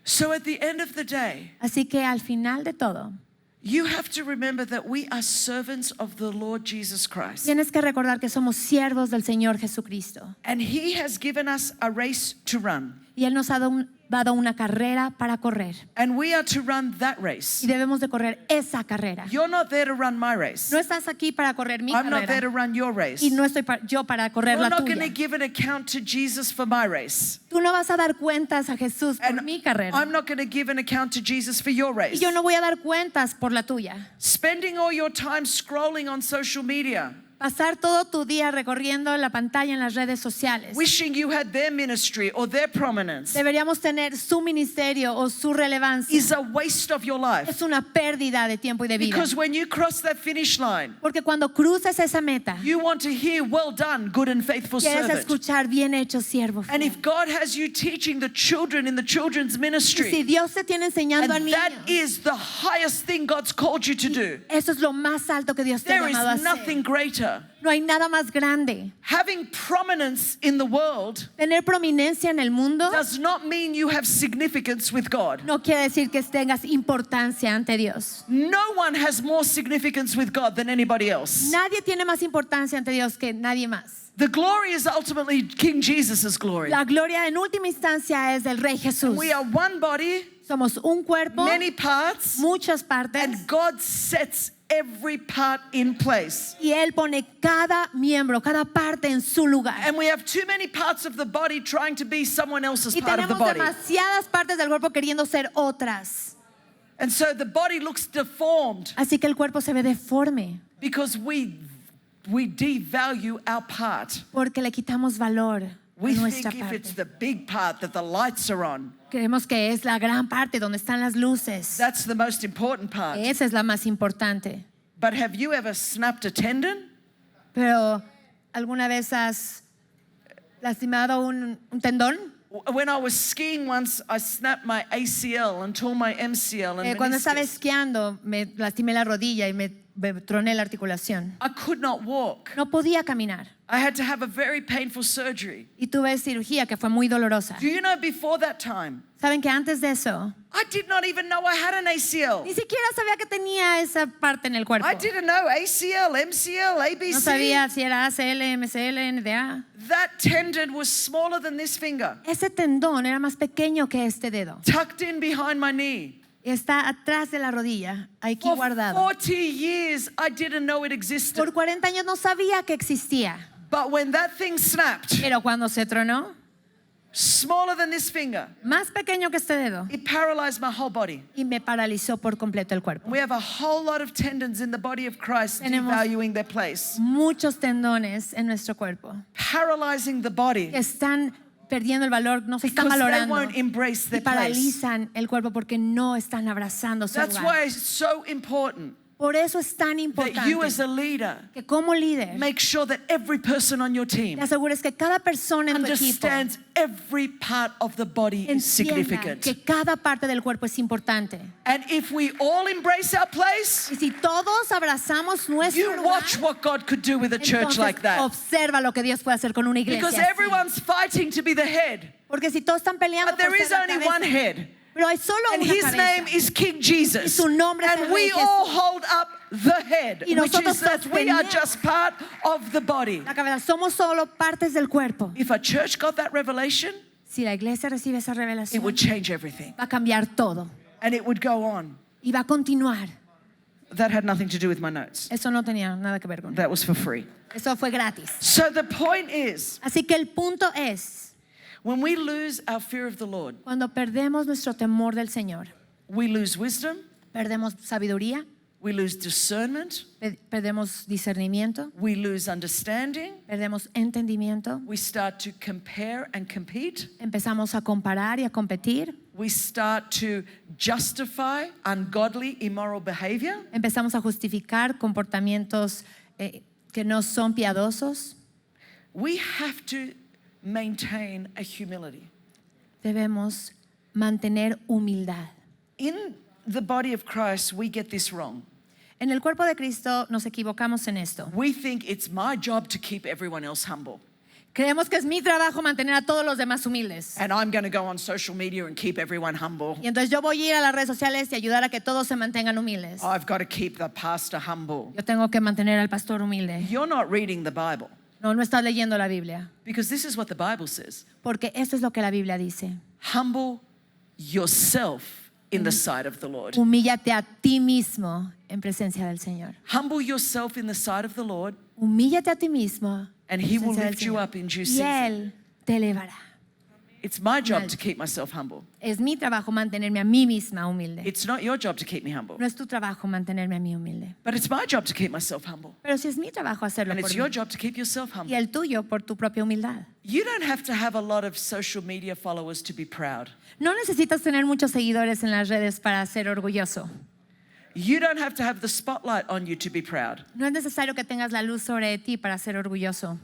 So at the end of the day, Así que al final de todo, you have to remember that we are servants of the Lord Jesus Christ. tienes que recordar que somos siervos del Señor Jesucristo. And He has given us a race to run. Y Él nos ha dado una carrera para correr. And we are to run that Y race. debemos de correr esa carrera. You're not there to run my race. No estás aquí para correr mi I'm not there to carrera. run your race. Y no estoy yo para correr We're la not going to tuya. give an account to Jesus for my race. Tú no vas a dar cuentas a Jesús por And mi carrera. I'm not going to give an account to Jesus for your Y race. yo no voy a dar cuentas por la tuya. Spending all your time scrolling on social media, Pasar todo tu día recorriendo la pantalla en las redes sociales. wishing you had their ministry or their prominence, Deberíamos tener su ministerio o su relevancia. is a waste of your life. Es una pérdida de tiempo y de vida. Because when you cross that finish line, Porque cuando cruces esa meta, you want to hear, "Well done, good and faithful quieres servant." escuchar bien hecho, siervo And fiel. if God has you teaching the children in the children's Y si ministry, Dios te tiene enseñando a and niños, that is the highest thing God's called you to do, eso es lo más alto que Dios te ha there llamado a is nothing hacer. greater. No hay nada más grande. Having prominence in the world Tener prominencia en el mundo does not mean you have significance with God. no quiere decir que tengas importancia ante Dios. No one has more significance with God than anybody else. Nadie tiene más importancia ante Dios que nadie más. The glory is ultimately King Jesus' glory. La gloria en última instancia es del Rey Jesús. We are one body, Somos un cuerpo, many parts, muchas partes, and God sets every part in place. y Él pone cada miembro, cada parte en su lugar. And we have too many parts of the body trying to be someone else's Y part of the tenemos body. demasiadas partes del cuerpo queriendo ser otras. And so the body looks deformed Así que el cuerpo se ve deforme because we devalue our part. porque le quitamos valor We nuestra think if it's parte. the big part that the lights are on, Creemos que es la gran parte donde están las luces. that's the most important part. Esa es la más importante. But have you ever snapped a tendon? Pero, ¿alguna vez has lastimado un tendón? When I was skiing once, I snapped my ACL and tore my MCL and Cuando estaba meniscus. esquiando, me lastimé la rodilla y me troné la articulación. I could not walk. No podía caminar I had to have a very painful surgery. y tuve cirugía que fue muy dolorosa. Do you know before that time, ¿Saben que antes de eso, I did not even know I had an ACL. ni siquiera sabía que tenía esa parte en el cuerpo? I didn't know ACL, MCL, No ABC. sabía si era ACL, MCL, NDA. That tendon was smaller than this finger, Ese tendón era más pequeño que este dedo. tucked in behind my knee. Y está atrás de la rodilla, aquí For guardado. 40 years, I didn't know it existed. Por 40 años no sabía que existía. But when that thing snapped, Pero cuando se tronó, smaller than this finger, más pequeño que este dedo, it paralyzed my whole body. y me paralizó por completo el cuerpo. We have a whole lot of tendons in the body of Christ Tenemos- devaluing their place, Muchos tendones en nuestro cuerpo paralyzing the body que están perdiendo el valor, no se están because they valorando won't embrace y their place. paralizan el cuerpo porque no están abrazando su That's lugar. why it's so important Por eso es tan that importante you as a leader que como líder make sure that every person on your team te asegures que cada persona en tu equipo understands every part of the body is entienda significant. que cada parte del cuerpo es importante. And if we all embrace our place, Y si todos abrazamos nuestro you lugar, watch what God could do with a church entonces like that. observa lo que Dios puede hacer con una iglesia Because así. everyone's fighting to be the head, Porque si todos están peleando but there por is ser la only cabeza, one head. pero hay solo And una his cabeza. name is King Jesus. Y su nombre es el And we Rey all Jesús. hold up the head, Y which nosotros is that we are sostenemos just part of the body. La cabeza, somos solo partes del cuerpo. If a church got that revelation, Si la iglesia recibe esa it revelación, would change everything. va a cambiar todo And it would go on. y va a continuar. That had nothing to do with my notes. Eso no tenía nada que ver con That was for free. eso, fue gratis. So the point is, Así que el punto es, when we lose our fear of the Lord, cuando perdemos nuestro temor del Señor, we lose wisdom, perdemos sabiduría, we lose discernment, perdemos discernimiento, we lose understanding, perdemos entendimiento, we start to compare and compete, empezamos a comparar y a competir, we start to justify ungodly, immoral behavior, empezamos a justificar comportamientos que no son piadosos. we have to maintain a humility. Debemos mantener humildad. In the body of Christ, we get this wrong. En el cuerpo de Cristo nos equivocamos en esto. We think it's my job to keep everyone else humble. Creemos que es mi trabajo mantener a todos los demás humildes. And I'm going to go on social media and keep everyone humble. Y entonces yo voy a ir a las redes sociales y ayudar a que todos se mantengan humildes. I've got to keep the pastor humble. Yo tengo que mantener al pastor humilde. You're not reading the Bible No, no estás leyendo la Biblia. because this is what the Bible says. Porque esto es lo que la Biblia dice. Humble yourself in the sight of the Lord. Humíllate a ti mismo en presencia del Señor. Humble yourself in the sight of the Lord, Humíllate a ti mismo. and en He will presencia del lift you Señor. up in due Y season. Él te elevará. It's my job to keep myself humble. Es mi trabajo mantenerme a mí misma humilde. It's not your job to keep me humble, No es tu trabajo mantenerme a mí humilde. but it's my job to keep myself humble. Pero sí es mi trabajo hacerlo And por it's mí. your job to keep yourself Y humble. el tuyo por tu propia humildad. You don't have to have a lot of social media followers to be proud. No necesitas tener muchos seguidores en las redes para ser orgulloso. You don't have to have the spotlight on you to be proud. No es necesario que tengas la luz sobre ti para ser orgulloso.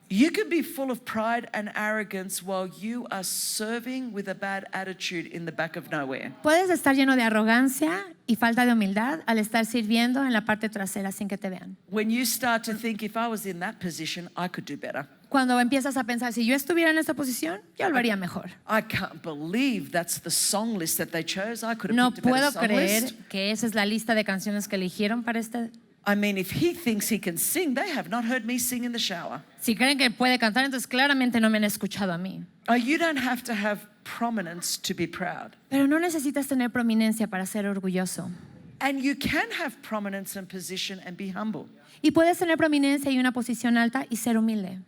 You can be full of pride and arrogance while you are serving with a bad attitude in the back of nowhere. Puedes estar lleno de arrogancia y falta de humildad al estar sirviendo en la parte trasera sin que te vean. When you start to think, if I was in that position, I could do better. Cuando empiezas a pensar, si yo estuviera en esta posición, yo lo haría mejor. I can't believe that's the song list that they chose. I could have No picked a better puedo song creer list. que esa es la lista de canciones que eligieron para este. I mean, if he thinks he can sing, they have not heard me sing in the shower. Si creen que puede cantar, entonces claramente no me han escuchado a mí. You don't have to have prominence to be proud. Pero no necesitas tener prominencia para ser orgulloso. And you can have prominence and position and be humble. Y puedes tener prominencia y una posición alta y ser humilde.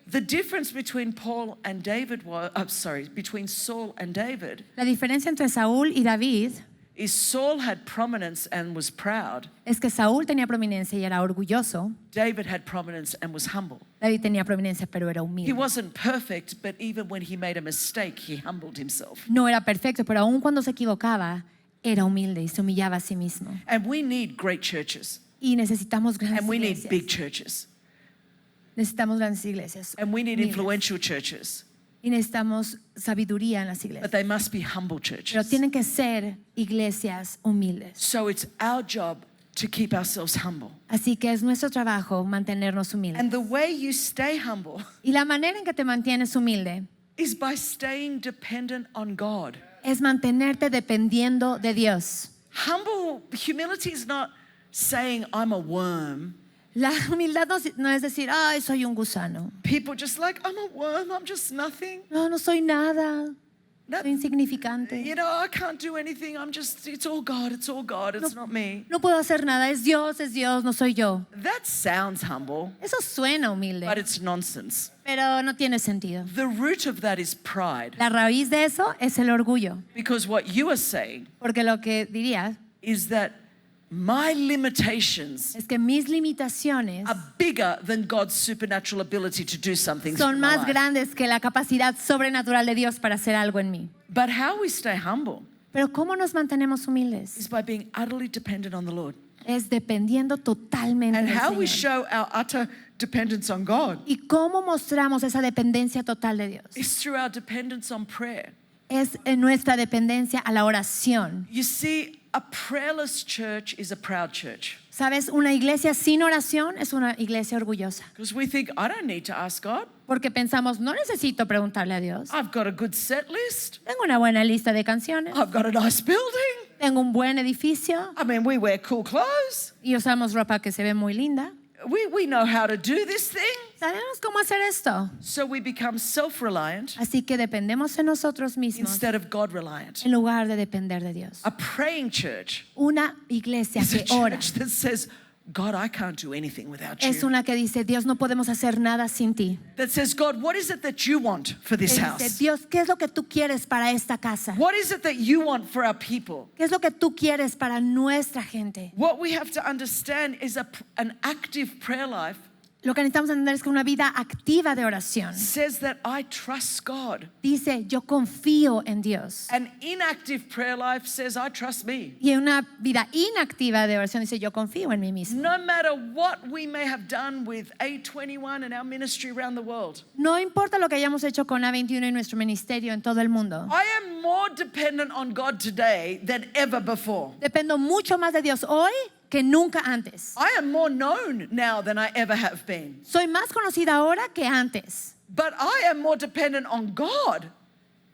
The difference between Paul and David was, between Saul and David La diferencia entre Saúl y David is Saul had prominence and was proud. es que Saúl tenía prominencia y era orgulloso. David had prominence and was humble. David tenía prominencia, pero era He humilde. wasn't perfect, but even when he made a mistake, he humbled himself. No era perfecto, pero aun cuando se equivocaba, era humilde y se humillaba a sí mismo. And we need great churches. Y necesitamos grandes And we need iglesias. big churches. Necesitamos grandes iglesias. And we need humildes. influential churches. Y necesitamos sabiduría en las But iglesias. they must be humble Pero churches. tienen que ser iglesias humildes. So it's our job to keep ourselves humble. Así que es nuestro trabajo mantenernos humildes. And the way you stay humble Y la manera en que te mantienes humilde is by staying dependent on God. es mantenerte dependiendo de Dios. Humility is not saying I'm a worm. La humildad no es decir, ay, soy un gusano. People just like, I'm a worm, I'm just nothing. No, no soy nada. That- Soy insignificante. you know, I can't do anything. It's all God, it's not me. No puedo hacer nada. Es Dios, no soy yo. That sounds humble, Eso suena humilde, but it's nonsense. pero no tiene sentido. The root of that is pride. La raíz de eso es el orgullo. Because what you are saying Porque lo que diría is that my limitations es que mis limitaciones are bigger than God's supernatural ability to do something. son más grandes que la capacidad sobrenatural de Dios para hacer algo en mí. But how we stay humble Pero ¿cómo nos mantenemos humildes? is by being utterly dependent on the Lord. Es dependiendo totalmente And del how we Señor. show our utter dependence on God ¿Y cómo mostramos esa dependencia total de Dios? is through our dependence on prayer. Es en nuestra dependencia a la oración. You see, a prayerless church is a proud church. ¿Sabes? Una iglesia sin oración es una iglesia orgullosa. Because we think, I don't need to ask God. Porque pensamos, no necesito preguntarle a Dios. I've got a good set list. Tengo una buena lista de canciones. I've got a nice building. Tengo un buen edificio. I mean, we wear cool clothes. Y usamos ropa que se ve muy linda. We know how to do this thing. Sabemos cómo hacer esto. So we become self-reliant Así que dependemos de nosotros mismos instead of God-reliant. en lugar de depender de Dios. A praying church Una iglesia is a que ora church that says, God, I can't do anything without es you. una que dice, Dios, no podemos hacer nada sin ti. That says, God, what is it that you want for Que this dice, house? Dios, ¿qué es lo que tú quieres para esta casa? What is it that you want for our people? ¿Qué es lo que tú quieres para nuestra gente? What we have to understand is an active prayer life Lo que necesitamos entender es que una vida activa de oración says that I trust God. dice, yo confío en Dios. An inactive prayer life says I trust me. Y una vida inactiva de oración dice, yo confío en mí mismo. No matter what we may have done with A21 and our ministry around the world, No importa lo que hayamos hecho con A21 y nuestro ministerio en todo el mundo. I am more dependent on God today than ever before. Dependo mucho más de Dios hoy que nunca antes. I am more known now than I ever have been. Soy más conocida ahora que antes. But I am more dependent on God.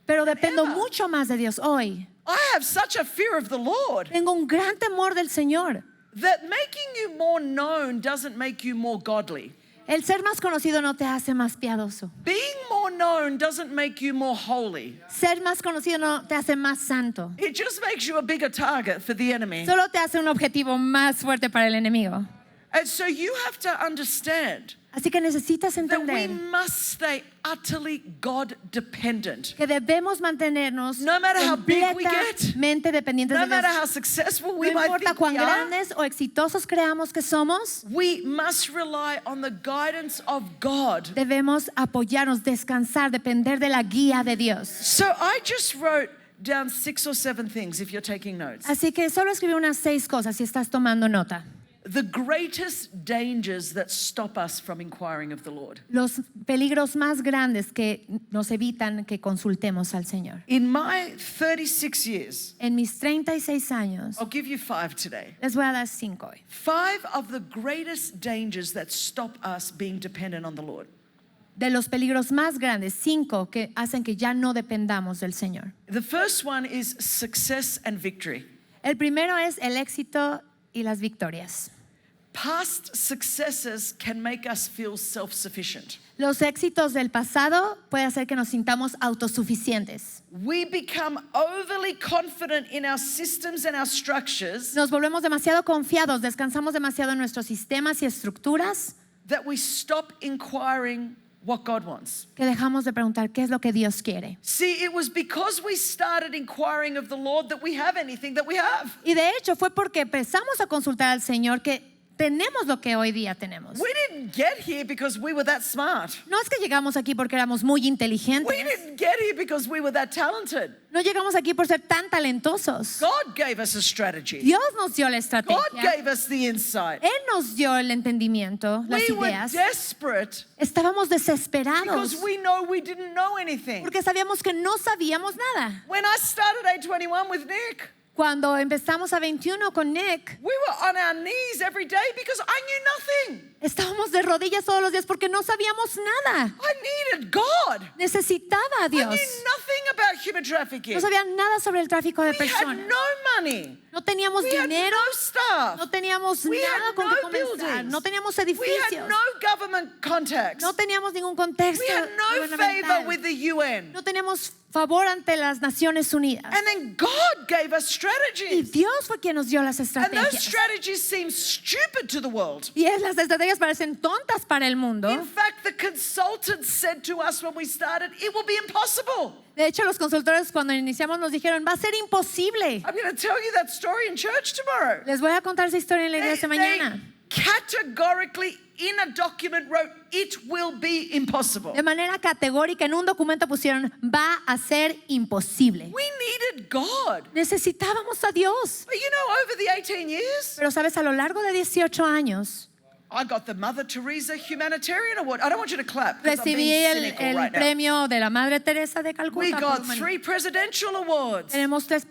Pero dependo Ever. mucho más de Dios hoy. I have such a fear of the Lord Tengo un gran temor del Señor. that making you more known doesn't make you more godly. El ser más conocido no te hace más piadoso. Being more known doesn't make you more holy. Ser más conocido no te hace más santo. It just makes you a bigger target for the enemy. Solo te hace un objetivo más fuerte para el enemigo. And so you have to understand Así que necesitas that we entender must stay utterly God dependent. que debemos mantenernos No matter how big we get, completamente dependientes No de matter Dios. how successful No we might importa think we cuán are, grandes o exitosos creamos que somos, we must rely on the guidance of God. debemos apoyarnos, descansar, depender de la guía de Dios. So I just wrote down 6 or 7 things if you're taking notes. Así que solo escribí unas 6 cosas si estás tomando nota. The greatest dangers that stop us from inquiring of the Lord. Los peligros más grandes que nos evitan que consultemos al Señor. In my 36 years, En mis 36 años, I'll give you 5 today. les voy a dar 5 hoy. 5 of the greatest dangers that stop us being dependent on the Lord. De los peligros más grandes, 5 que hacen que ya no dependamos del Señor. The first one is success and victory. El primero es el éxito y las victorias. Past successes can make us feel self-sufficient. Los éxitos del pasado puede hacer que nos sintamos autosuficientes. We become overly confident in our systems and our structures Nos volvemos demasiado confiados, descansamos demasiado en nuestros sistemas y estructuras that we stop inquiring what God wants. que dejamos de preguntar qué es lo que Dios quiere. See, it was because we started inquiring of the Lord that we have anything that we have. Y de hecho fue porque empezamos a consultar al Señor que tenemos lo que hoy día tenemos. We didn't get here because we were that smart. No es que llegamos aquí porque éramos muy We inteligentes. didn't get here because we were that talented. No llegamos aquí por ser tan talentosos. God gave us a strategy. Dios nos dio la God estrategia. gave us the insight. Él nos dio el entendimiento, las We were ideas. desperate Estábamos desesperados because we know we didn't know anything. porque sabíamos que no sabíamos nada. When I started A21 with Nick, Cuando empezamos a 21 con Nick, we were on our knees every day because I knew nothing. estábamos de rodillas todos los días porque no sabíamos nada. I needed God. Necesitaba a I knew Dios. nothing about human trafficking. No sabía nada sobre el tráfico de We had personas. no money. No teníamos We had dinero. no staff. No teníamos We nada had con no que comenzar. buildings. No teníamos We edificios. had no government contacts. No teníamos ningún contexto We had no favor gubernamental. with the UN. No teníamos favor ante las Naciones Unidas. And then God gave us Y strategies. Dios fue quien nos dio las And those estrategias. strategies seem stupid to the world. Y las estrategias parecen tontas para el mundo. In fact, the consultants said to us when we started, it will be impossible. De hecho, los consultores cuando iniciamos nos dijeron, va a ser imposible. I'm going to tell you that story in church tomorrow. Les voy a contar esa historia en la iglesia mañana. Categorically in a document wrote, it will be impossible. De manera categórica en un documento pusieron, va a ser imposible. We needed God. Necesitábamos a Dios. But you know, over the 18 years, Pero sabes, a lo largo de 18 años, I got the Mother Teresa Humanitarian Award. I don't want you to clap because I'm recibí being el cynical right now. premio de la Madre Teresa de We Calcuta. got por humanidad. 3 presidential awards. Tenemos 3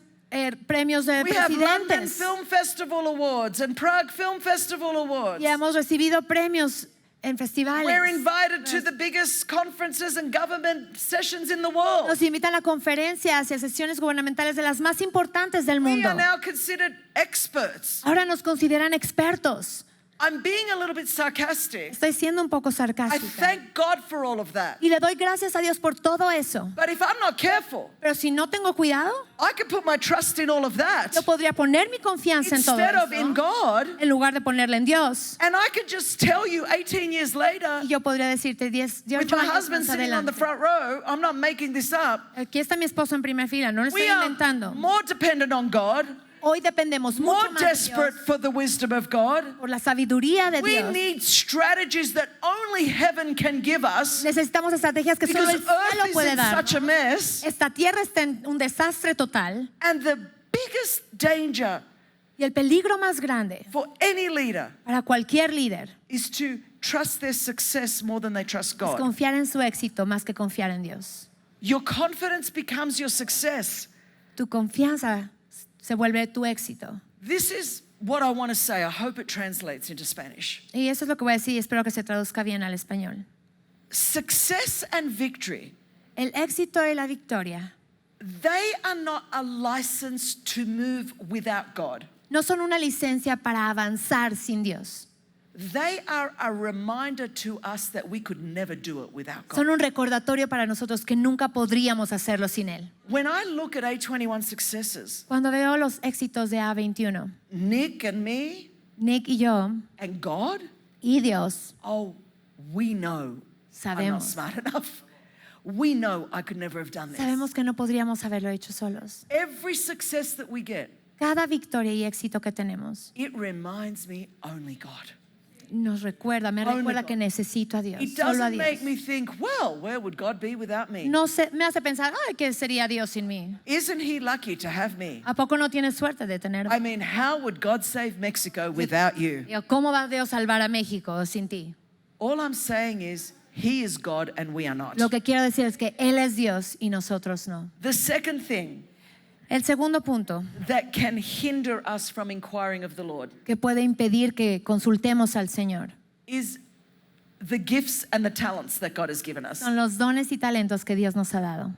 premios de We have London presidentes. Film Festival Awards and Prague Film Festival Awards. Y hemos recibido premios en festivales. We're invited to the biggest conferences and government sessions in the world. Nos invitan a conferencias y a sesiones gubernamentales de las más importantes del We mundo. are now considered experts. Ahora nos consideran expertos. I'm being a little bit sarcastic. Estoy siendo un poco I sarcástica. thank God for all of that. Y le doy gracias a Dios por todo eso. But if I'm not careful, Pero si no tengo cuidado, I could put my trust in all of that yo podría poner mi confianza en todo instead of in eso God. en lugar de ponerla en Dios. And I could just tell you 18 years later, Y yo podría decirte 18 with my años husband más sitting on the adelante. front row, I'm not making this up. Aquí está mi esposo en primera fila, no lo estoy We are inventando. more dependent on God, Hoy dependemos more mucho más de desperate Dios for the wisdom of God. por la sabiduría de We Dios. need strategies that only heaven can give us Necesitamos estrategias que solo because el cielo earth is puede in dar. such a mess. Esta tierra está en un desastre total And the biggest danger y el peligro más grande for any leader para cualquier líder is to trust their success more than they trust es God. confiar en su éxito más que confiar en Dios. Your confidence becomes your success. Tu confianza se vuelve tu éxito. This is what I want to say. I hope it translates into Spanish. Y eso es lo que voy a decir y espero que se traduzca bien al español. Success and victory, El éxito y la victoria they are not a license to move without God. no son una licencia para avanzar sin Dios. They are a reminder to us that we could never do it without God. Son un recordatorio para nosotros que nunca podríamos hacerlo sin Él. When I look at A21 successes, Cuando veo los éxitos de A21, Nick and me Nick y yo and God, y Dios oh, we know I'm not sabemos, smart enough. We know I could never have done this. sabemos que no podríamos haberlo hecho solos. Every success that we get, Cada victoria y éxito que tenemos it reminds me only God. nos recuerda, me Only recuerda God. que necesito a Dios, It solo a doesn't Dios. make me think, well, where would God be without me? No me hace pensar, ay, ¿qué sería Dios sin mí? Isn't He lucky to have me? ¿A poco no tienes suerte de tener? I mean, how would God save Mexico without you? ¿Cómo va Dios a salvar a México sin ti? All I'm saying is, He is God and we are not. Lo que quiero decir es que Él es Dios y nosotros no. The second thing El segundo punto that can hinder us from inquiring of the Lord que puede impedir que consultemos al Señor is the gifts and the talents that God has given us. son los dones y talentos que Dios nos ha dado.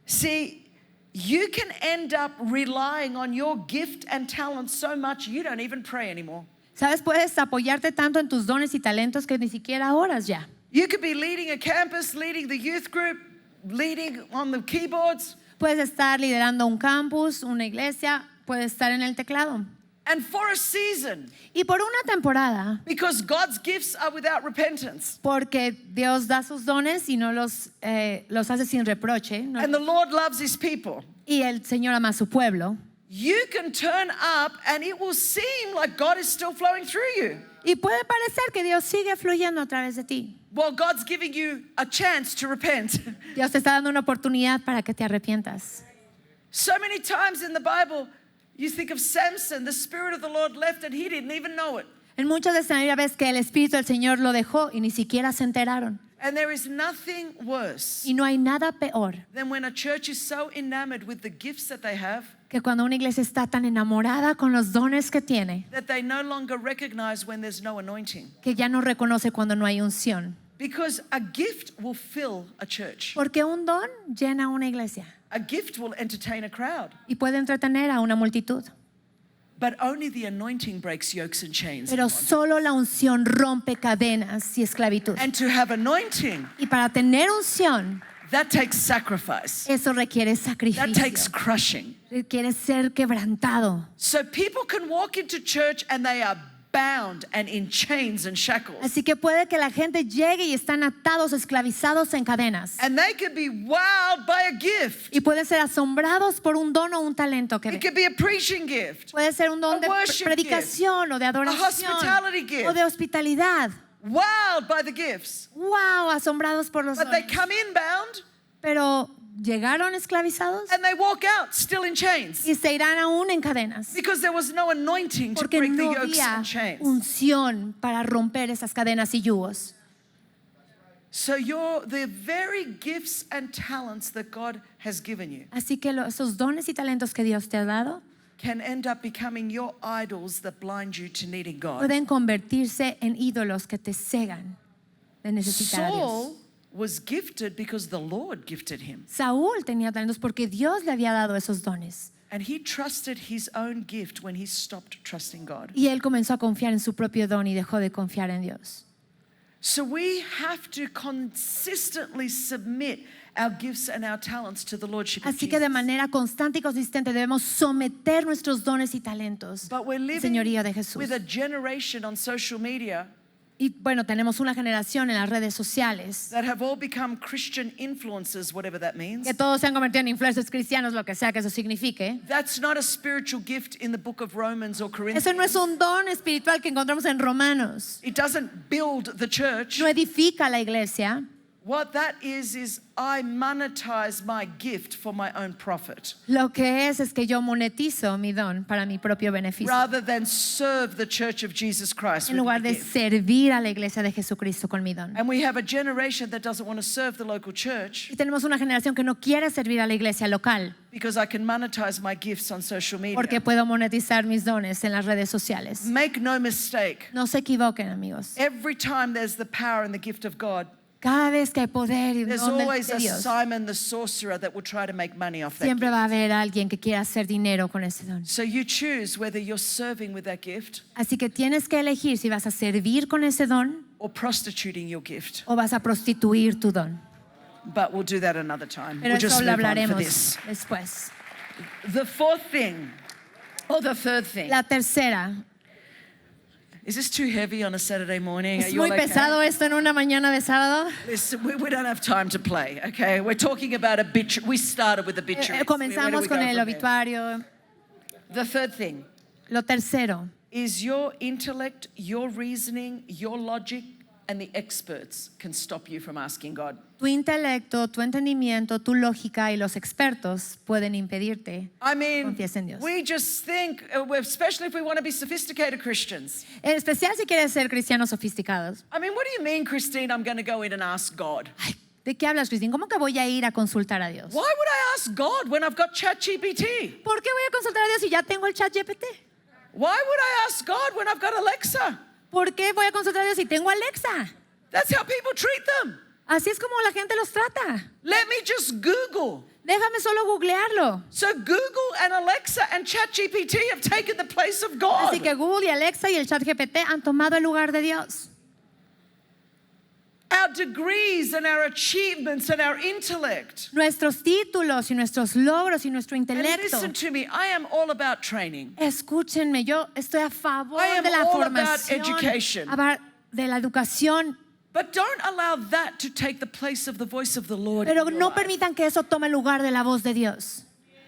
See, you can end up relying on your gift and talent so much you don't even pray anymore. ¿Sabes? Puedes apoyarte tanto en tus dones y talentos que ni siquiera oras ya. You could be leading a campus, leading the youth group, leading on the keyboards, Puedes estar liderando un campus, una iglesia, puedes estar en el teclado. And for a season, Y por una temporada, because God's gifts are without repentance. porque Dios da sus dones y no los hace sin reproche, ¿no? And the Lord loves his people. Y el Señor ama a su pueblo. You can turn up and it will seem like God is still flowing through you. Y puede parecer que Dios sigue fluyendo a través de ti. Well, God's giving you a chance to repent. Dios te está dando una oportunidad para que te arrepientas. So many times in the Bible, you think of Samson, the Spirit of the Lord left and he didn't even know it. En muchas veces la Biblia ves que el Espíritu del Señor lo dejó y ni siquiera se enteraron. And there is nothing worse Y no hay nada peor than when a church is so enamored with the gifts that they have que cuando una iglesia está tan enamorada con los dones que tiene, that they no longer recognize when there's no anointing. que ya no reconoce cuando no hay unción. Because a gift will fill a church. Porque un don llena una iglesia A gift will entertain a crowd. y puede entretener a una multitud. But only the anointing breaks yokes and chains. Pero solo la unción rompe cadenas y esclavitud. And to have anointing, Y para tener unción, that takes sacrifice. eso requiere That takes sacrificio. crushing. Requiere ser quebrantado. So people can walk into church and they are bound and in chains and shackles. Así que puede que la gente llegue y están atados, esclavizados en cadenas. And they could be wowed by a gift. Y pueden ser asombrados por un don o un talento que It ven. could be a preaching gift, Puede ser un don a de worship predicación o de adoración hospitality gift. o de hospitalidad. wowed by the gifts. Wow, asombrados por los But they dones. come inbound Pero llegaron esclavizados and they walk out still in chains y se irán aún en cadenas. because there was no anointing to Porque break the no yokes había and chains. unción para romper esas cadenas y yugos. So the very gifts and talents that God has given you Así que esos dones y talentos que Dios te ha dado can end up becoming your idols that blind you to needing God. pueden convertirse en ídolos que te cegan de necesitar a Dios. Saul was gifted because the Lord gifted him. Saúl tenía talentos porque Dios le había dado esos dones. And he trusted his own gift when he stopped trusting God. Y él comenzó a confiar en su propio don y dejó de confiar en Dios. So we have to consistently submit our gifts and our talents to the Lordship of Así que de Jesus. manera constante y consistente debemos someter nuestros dones y talentos But we're al living señorío de Jesús. with a generation on social media Y bueno, tenemos una generación en las redes sociales that have all become Christian influencers, whatever that means. que todos se han convertido en influencers cristianos, lo que sea que eso signifique. That's not a spiritual gift in the book of Romans or Corinthians. Ese no es un don espiritual que encontramos en Romanos. It doesn't build the church. No edifica la iglesia. What that is I monetize my gift for my own profit Lo que es que yo monetizo mi don para mi propio beneficio. rather than serve the church of Jesus Christ En with my lugar de gift. servir a la iglesia de Jesucristo con mi don. And we have a generation that doesn't want to serve the local church Y tenemos una generación que no quiere servir a la iglesia local because I can monetize my gifts on social media. porque puedo monetizar mis dones en las redes sociales. Make no mistake, No se equivoquen, amigos. every time there's the power and the gift of God, Cada vez que hay poder y there's don always de a Dios, Simon the sorcerer that will try to make money off that siempre gift. va a haber alguien que quiera hacer dinero con ese don. So you choose whether you're serving with that gift Así que tienes que elegir si vas a servir con ese don or prostituting your gift. o vas a prostituir tu don. But we'll do that another time. Pero We'll just eso lo move on for hablaremos this. después. The fourth thing, or the third thing. La tercera. Is this too heavy on a Saturday morning? Are Es you muy all okay? pesado esto en una mañana de sábado. Listen, we don't have time to play, okay? We're talking about obituary. We started with obituaries. Where do Comenzamos we con go el from there? obituario. The third thing Lo tercero. is your intellect, your reasoning, your logic, and the experts can stop you from asking God. Tu intelecto, tu entendimiento, tu lógica y los expertos pueden impedirte. I mean, Confiesa en Dios. we just think, especially if we want to be sophisticated Christians. En especial si quieres ser cristianos sofisticados. I mean, what do you mean, Christine, I'm going to go in and ask God? Ay, ¿de qué hablas, Cristín? ¿Cómo que voy a ir a consultar a Dios? Why would I ask God when I've got ChatGPT? ¿Por qué voy a consultar a Dios si ya tengo el chat GPT? Why would I ask God when I've got Alexa? ¿Por qué voy a consultar a Dios si tengo Alexa? That's how people treat them. Así es como la gente los trata. Let me just Google. Déjame solo googlearlo. So Google and Alexa and ChatGPT have taken the place of God. Así que Google y Alexa y el chat GPT han tomado el lugar de Dios. our degrees and our achievements and our intellect. nuestros títulos y nuestros logros y nuestro And intelecto. listen to me, I am all about training. Escúchenme, yo estoy a favor I am de la all about formación, education. de la educación, But don't allow that to take the place of the voice of the Lord. pero in your no life. permitan que eso tome lugar de la voz de Dios.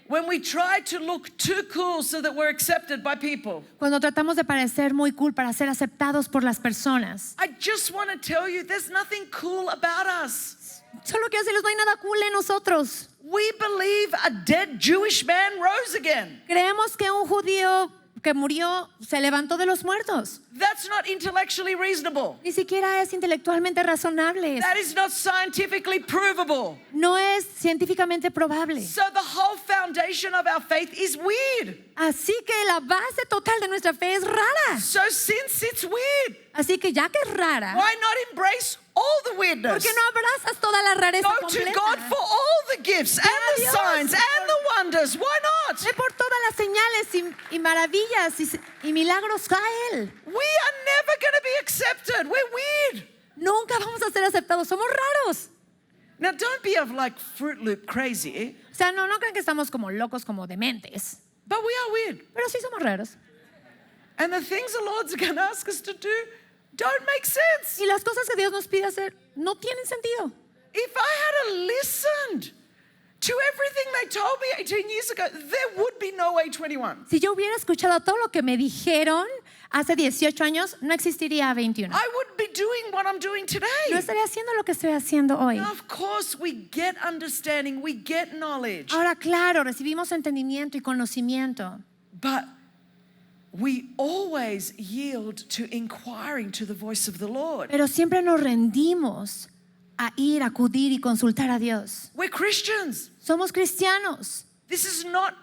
When we try to look too cool so that we're accepted by people, Cuando tratamos de parecer muy cool para ser aceptados por las personas. I just want to tell you there's nothing cool about us. Solo quiero decirles, no hay nada cool en nosotros. We believe a dead Jewish man rose again. Creemos que un judío que murió se levantó de los muertos. That's not intellectually reasonable. Ni siquiera es intelectualmente razonable. That is not scientifically provable. No es científicamente probable. So the whole foundation of our faith is weird. Así que la base total de nuestra fe es rara. So since it's weird, Así que ya que es rara, why not embrace all the ¿por weirdness? qué no abrazas toda la rareza Go to completa? God for all the gifts and the Dios. signs and the wonders. Why not? Ve por todas las señales y maravillas y milagros a Él. We are never going to be accepted. We're weird. Nunca vamos a ser aceptados, somos raros. Now, don't be of like Fruit Loop crazy, O sea, no crean que estamos como locos, como dementes. but we are weird. Pero sí somos raros. And the things the Lord's going to ask us to do don't make sense. Y las cosas que Dios nos pide hacer no tienen sentido. If I had listened to everything they told me 18 years ago, there would be no A21. Si yo hubiera escuchado todo lo que me dijeron hace 18 años, no existiría 21. I would be doing what I'm doing today. No estaría haciendo lo que estoy haciendo hoy. Now, of course, we get understanding, we get knowledge, Ahora, claro, recibimos entendimiento y conocimiento, but we always yield to inquiring to the voice of the Lord. pero siempre nos rendimos a ir, acudir y consultar a Dios. We're Christians. Somos cristianos. This is not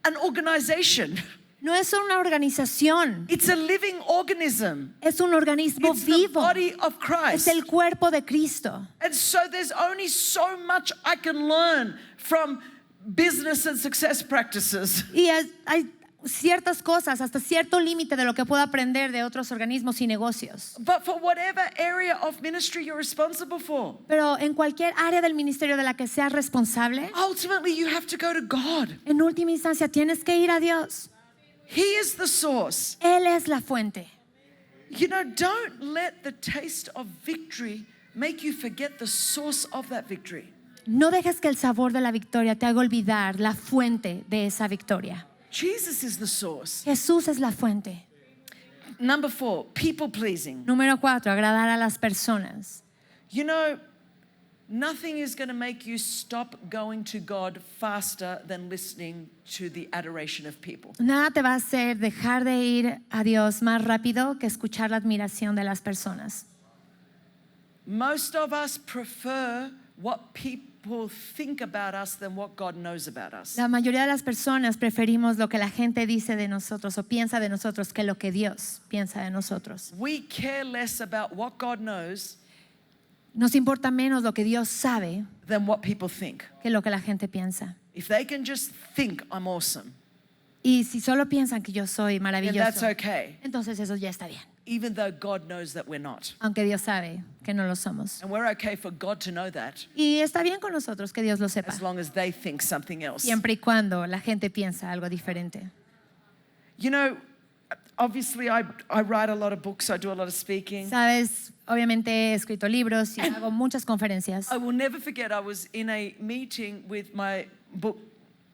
an organization. No es una organización, It's a living organism. es un organismo It's the vivo. body of Es Christ. el cuerpo de Cristo. And so there's only so much I can learn from business and success practices. Y hay ciertas cosas, hasta cierto límite de lo que puedo aprender de otros organismos y negocios. But for whatever area of ministry you're responsible for, Pero en cualquier área del ministerio de la que seas responsable, ultimately you have to go to God. en última instancia tienes que ir a Dios. He is the source. Él es la fuente. You know, don't let the taste of victory make you forget the source of that victory. No dejes que el sabor de la victoria te haga olvidar la fuente de esa victoria. Jesus is the source. Jesús es la fuente. Number 4, people pleasing. Número 4, agradar a las personas. You know, nothing is going to make you stop going to God faster than listening to the adoration of people. Nada te va a hacer dejar de ir a Dios más rápido que escuchar la admiración de las personas. Most of us prefer what people think about us than what God knows about us. La mayoría de las personas preferimos lo que la gente dice de nosotros o piensa de nosotros que lo que Dios piensa de nosotros. We care less about what God knows Nos importa menos lo que Dios sabe than what people think. que lo que la gente piensa. If they can just think I'm awesome, Y si solo piensan que yo soy then that's maravilloso, okay, entonces eso ya está bien. even though God knows that we're not. Aunque Dios sabe que no lo somos. And we're okay for God to know that Y está bien con nosotros que Dios lo sepa, as long as they think something else. siempre y cuando la gente piensa algo diferente. You know, obviously I write a lot of books, I do a lot of speaking. Sabes, obviamente he escrito libros y hago muchas conferencias. I will never forget, I was in a meeting with my book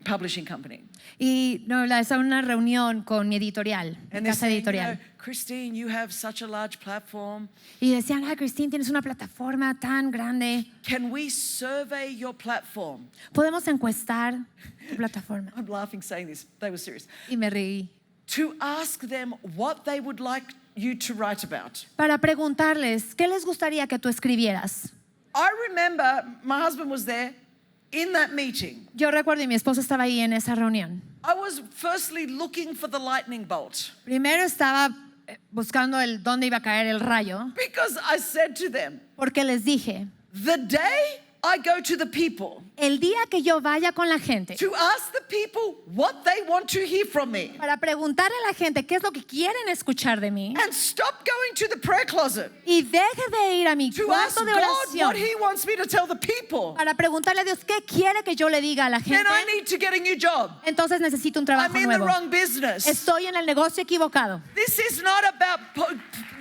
publishing company. Y no, es una reunión con mi editorial, mi And they're casa saying, editorial. Christine, you have such a large platform. Y decían, Christine, tienes una plataforma tan grande. Can we survey your platform? Podemos encuestar tu plataforma. I'm laughing saying this, they were serious. Y me reí. To ask them what they would like you to write about. Para preguntarles, ¿qué les gustaría que tú escribieras? I remember my husband was there in that meeting. Yo recuerdo, y mi esposo estaba ahí en esa reunión. I was firstly looking for the lightning bolt Primero estaba buscando dónde iba a caer el rayo, because I said to them, porque les dije, the day I go to the people El día que yo vaya con la gente to ask the people what they want to hear from me para preguntarle a la gente qué es lo que quieren escuchar de mí and stop going to the prayer closet y deje de ir a mi to ask cuarto de God oración what He wants me to tell the people, para preguntarle a Dios qué quiere que yo le diga a la then gente, I need to get a new job. entonces necesito un trabajo I'm in the nuevo. wrong business. Estoy en el negocio equivocado. This is not about,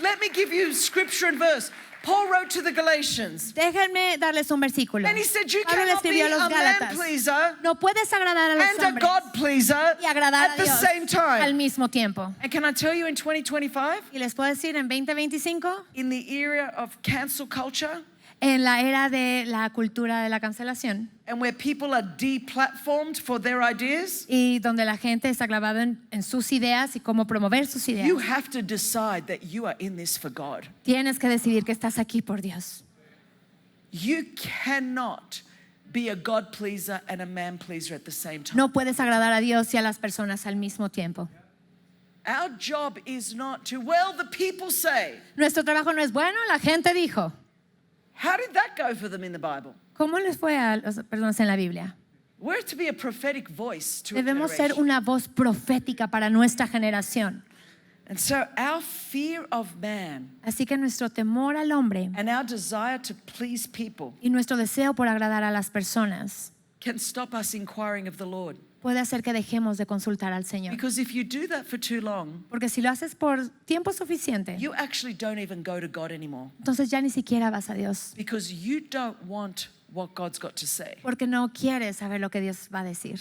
let me give you scripture and verse. Paul wrote to the Galatians Déjenme darles un versículo. and he said, you Pablo le cannot be escribió a los a man Gálatas. pleaser No puedes agradar a los and a hombres God pleaser y agradar at a the Dios same al time. mismo tiempo. And can I tell you in 2025, Y les puedo decir, en 2025, in the era of cancel culture en la era de la cultura de la cancelación and where people are deplatformed for their ideas, y donde la gente está clavada en sus ideas y cómo promover sus ideas, you have to decide that you are in this for God. tienes que decidir que estás aquí por Dios. You cannot be a God pleaser and a man pleaser at the same time. No puedes agradar a Dios y a las personas al mismo tiempo. Our job is not to, well, the people say. Nuestro trabajo no es bueno, la gente dijo. How did that go for them in the Bible? ¿Cómo les fue a las personas en la Biblia? We're to be a prophetic voice to a Debemos ser generation. una voz profética para nuestra generación. And so our fear of man Así que nuestro temor al hombre and our desire to please people y nuestro deseo por agradar a las personas can stop us inquiring of the Lord. puede hacer que dejemos de consultar al Señor. Because if you do that for too long, Porque si lo haces por tiempo suficiente, you actually don't even go to God anymore. entonces ya ni siquiera vas a Dios. Because you don't want what God's got to say. Porque no quieres saber lo que Dios va a decir.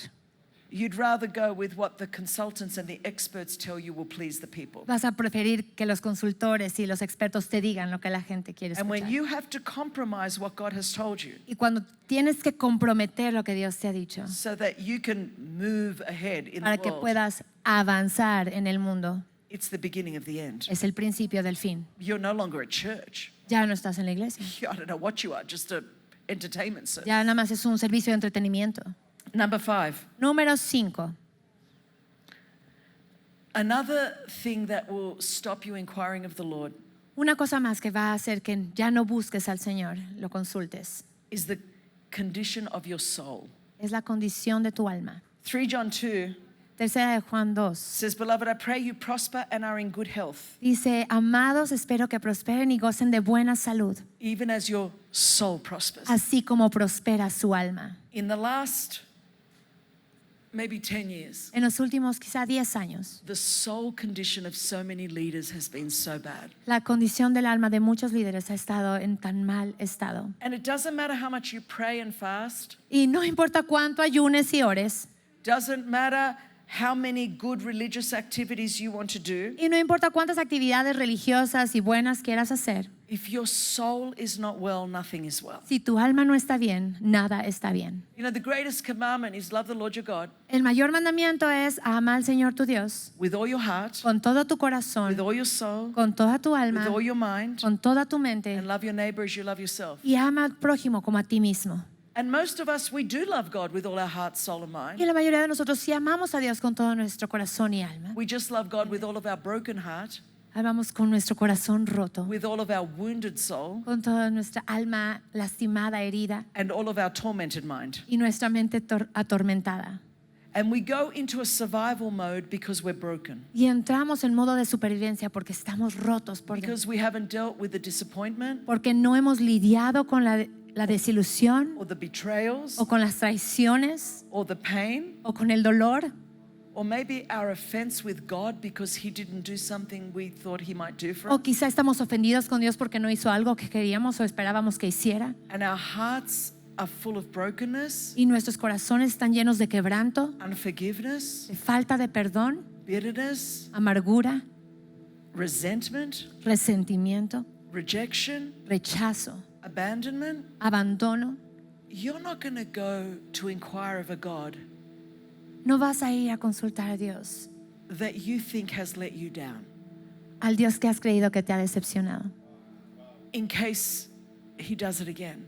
You'd rather go with what the consultants and the experts tell you will please the people. Vas a preferir que los consultores y los expertos te digan lo que la gente quiere And when escuchar. you have to compromise what God has told you Y cuando tienes que comprometer lo que Dios te ha dicho so that you can move ahead in para the que world, puedas avanzar en el mundo, it's the beginning of the end. es el principio del fin. You're no longer at church. Ya no estás en la iglesia. I don't know what you are, just a entertainment service. Ya nada más es un servicio de entretenimiento. Number 5. Número 5. Another thing that will stop you inquiring of the Lord Una cosa más que va a hacer que ya no busques al Señor, lo consultes, is the condition of your soul. es la condición de tu alma. 3 John 2 Tercera de Juan 2 says, Beloved, I pray you prosper and are in good health, dice, amados, espero que prosperen y gocen de buena salud, even as your soul prospers. así como prospera su alma. In the last maybe 10 years, En los últimos quizá 10 años, the soul condition of so many leaders has been so bad. la condición del alma de muchos líderes ha estado en tan mal estado. And it doesn't matter how much you pray and fast, Y no importa cuánto ayunes y ores, doesn't matter how many good religious activities you want to do, y no importa cuántas actividades religiosas y buenas quieras hacer, if your soul is not well, nothing is well. si tu alma no está bien, nada está bien. You know, the greatest commandment is love the Lord your God El mayor mandamiento es ama al Señor tu Dios with all your heart, con todo tu with corazón, all your soul, con toda tu with alma, all your mind, con toda tu mente, and love your neighbor as you love yourself. y ama al prójimo como a ti mismo. And most of us, we do love God with all our heart, soul, and Y mind. la mayoría de nosotros sí amamos a Dios con todo nuestro corazón y alma. We just love God with all of our broken heart, Amamos con nuestro corazón roto, with all of our wounded soul, con toda nuestra alma lastimada, herida and all of our tormented mind. y nuestra mente atormentada. And we go into a survival mode because we're broken, Y entramos en modo de supervivencia porque estamos rotos por dentro, because we haven't dealt with the disappointment porque no hemos lidiado con la desilusión or the betrayals o con las traiciones or the pain, o con el dolor or maybe our offense with God because He didn't do something we thought He might do for o us. quizá estamos ofendidos con Dios porque no hizo algo que queríamos o esperábamos que hiciera And our hearts are full of brokenness, y nuestros corazones están llenos de quebranto, unforgiveness, de falta de perdón, bitterness, amargura, resentment, resentimiento, rejection, rechazo, abandonment. abandono. You're not going to go to inquire of a God No vas a ir a consultar a Dios, that you think has let you down al Dios que has creído que te ha decepcionado, in case He does it again.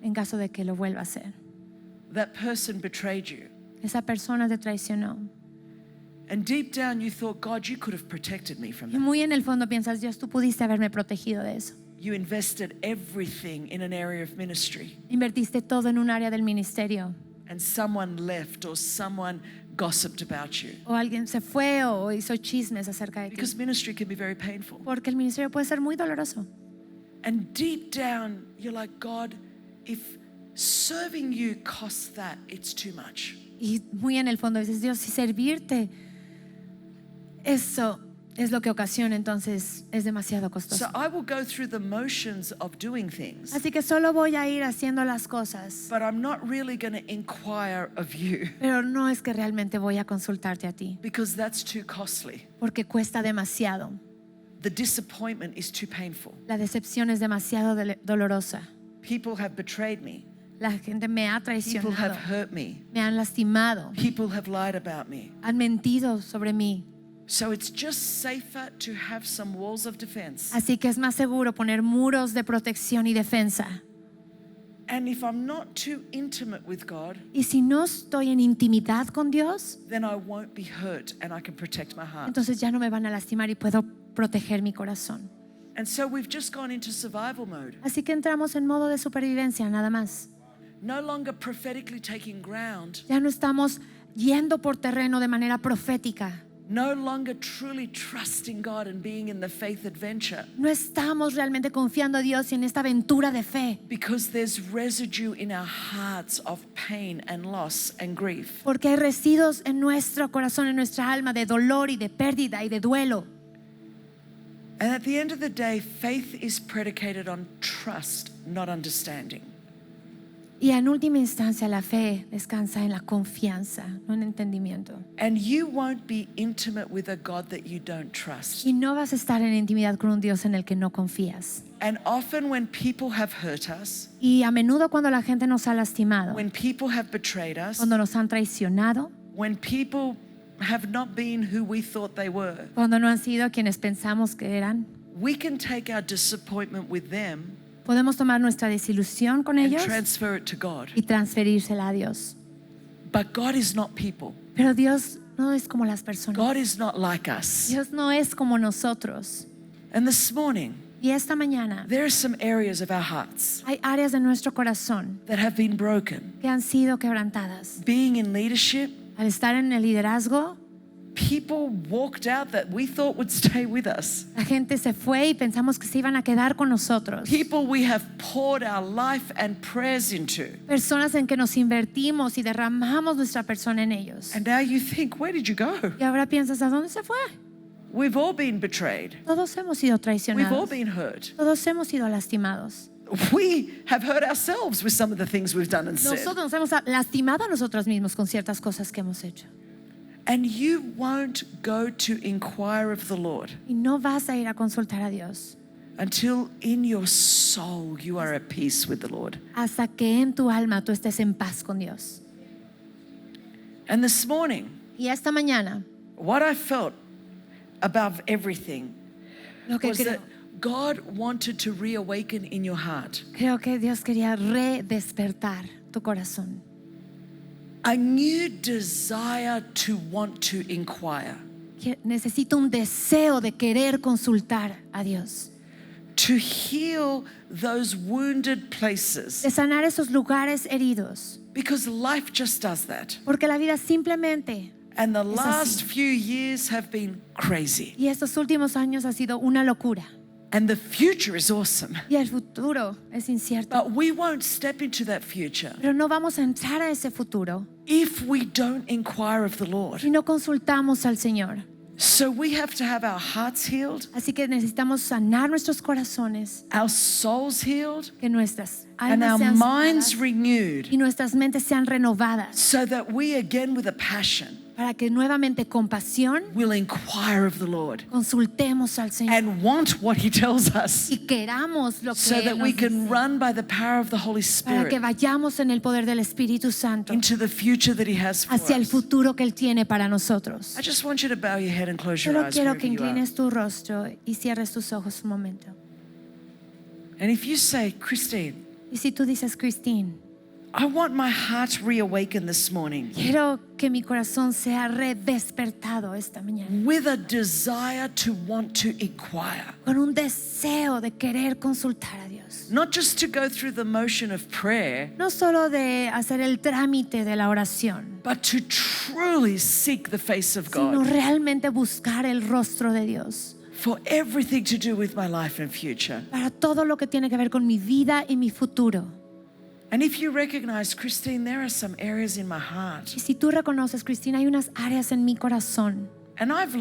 en caso de que lo vuelva a hacer. That person betrayed you. Esa persona te traicionó. And deep down you thought, God, you could have protected me from Y that. muy en el fondo piensas, Dios, tú pudiste haberme protegido de eso. You invested everything in an area of ministry, Invertiste todo en un área del ministerio. and someone left or someone gossiped about you. O alguien se fue o hizo chismes acerca de ti. Because ministry can be very painful. Porque el ministerio puede ser muy doloroso. And deep down, you're like, God, if serving you costs that, it's too much. Y muy en el fondo dices, Dios, si servirte, eso es lo que ocasiona, entonces es demasiado costoso. So I will go through the motions of doing things, Así que solo voy a ir haciendo las cosas, but I'm not really going to inquire of you pero no es que realmente voy a consultarte a ti, because that's too costly. porque cuesta demasiado. The disappointment is too painful. La decepción es demasiado dolorosa. People have betrayed me. La gente me ha People traicionado, have hurt me. me han lastimado, People have lied about me. han mentido sobre mí. So it's just safer to have some walls of defense. Así que es más seguro poner muros de protección y defensa. And if I'm not too intimate with God, Y si no estoy en intimidad con Dios, then I won't be hurt and I can protect my heart. entonces ya no me van a lastimar y puedo proteger mi corazón. And so we've just gone into survival mode. Así que entramos en modo de supervivencia, nada más. No longer prophetically taking ground. Ya no estamos yendo por terreno de manera profética. No longer truly trusting God and being in the faith adventure. No estamos realmente confiando a Dios y en esta aventura de fe, Because there's residue in our hearts of pain and loss and grief. porque hay residuos en nuestro corazón, en nuestra alma, de dolor y de pérdida y de duelo. And at the end of the day, faith is predicated on trust, not understanding. Y en última instancia la fe descansa en la confianza, no en entendimiento. And you won't be intimate with a God that you don't trust. Y no vas a estar en intimidad con un Dios en el que no confías. And often when people have hurt us, Y a menudo cuando la gente nos ha lastimado, when people have betrayed us, cuando nos han traicionado, when people have not been who we thought they were, cuando no han sido quienes pensamos que eran, we can take our disappointment with them podemos tomar nuestra desilusión con and ellos transfer it to God. y transferírsela a Dios. But God is not people. Pero Dios no es como las personas. God is not like us. Dios no es como nosotros. And this morning, Y esta mañana there are some areas of our hearts hay áreas de nuestro corazón that have been broken. que han sido quebrantadas. Being in leadership, Al estar en el liderazgo, people walked out that we thought would stay with us. la gente se fue y pensamos que se iban a quedar con nosotros. People we have poured our life and prayers into. Personas en que nos invertimos y derramamos nuestra persona en ellos. And now you think, where did you go? Y ahora piensas, ¿a dónde se fue? We've all been betrayed. Todos hemos sido We've all traicionados. been hurt. Todos hemos sido lastimados. We have hurt ourselves with some of the things we've done and said. Nosotros nos hemos lastimado a nosotros mismos con ciertas cosas que hemos hecho. And you won't go to inquire of the Lord Y no vas a ir a consultar a Dios until in your soul you are at peace with the Lord. hasta que en tu alma tú estés en paz con Dios. And this morning, Y esta mañana, what I felt above everything lo que was that creo, God wanted to reawaken in your heart creo que Dios quería redespertar tu corazón. a new desire to want to inquire, Que necesito un deseo de querer consultar a Dios, to heal those wounded places, de sanar esos lugares heridos, because life just does that. porque la vida simplemente, And the Es así. last few years have been crazy. y estos últimos años ha sido una locura, And the future is awesome. y el futuro es incierto, But we won't step into that future pero no vamos a entrar a ese futuro if we don't inquire of the Lord. si no consultamos al Señor. So we have to have our hearts healed, Así que necesitamos sanar nuestros corazones, our souls healed, que nuestras and almas our sean minds sanadas renewed, y nuestras mentes sean renovadas, so that we again with a passion para que nuevamente con pasión will inquire of the Lord consultemos al Señor and want what He tells us, y queramos lo que so Él that nos we can dice, run by the power of the Holy para que Spirit vayamos en el poder del Espíritu Santo into the future that He has for hacia el us. futuro que Él tiene para nosotros. I just want you to bow your head and close your Solo eyes quiero wherever que you are. inclines tu rostro y cierres tus ojos un momento. And if you say, Christine, Y si tú dices, Christine, I want my heart reawakened this morning Quiero que mi corazón sea redespertado esta mañana, with a desire to want to inquire. con un deseo de querer consultar a Dios. Not just to go through the motion of prayer, No solo de hacer el trámite de la oración, but to truly seek the face of sino God realmente buscar el rostro de Dios for everything to do with my life and future. para todo lo que tiene que ver con mi vida y mi futuro. And if you recognize, Christine, there are some areas in my heart, Y si tú reconoces, Cristina, hay unas áreas en mi corazón and I've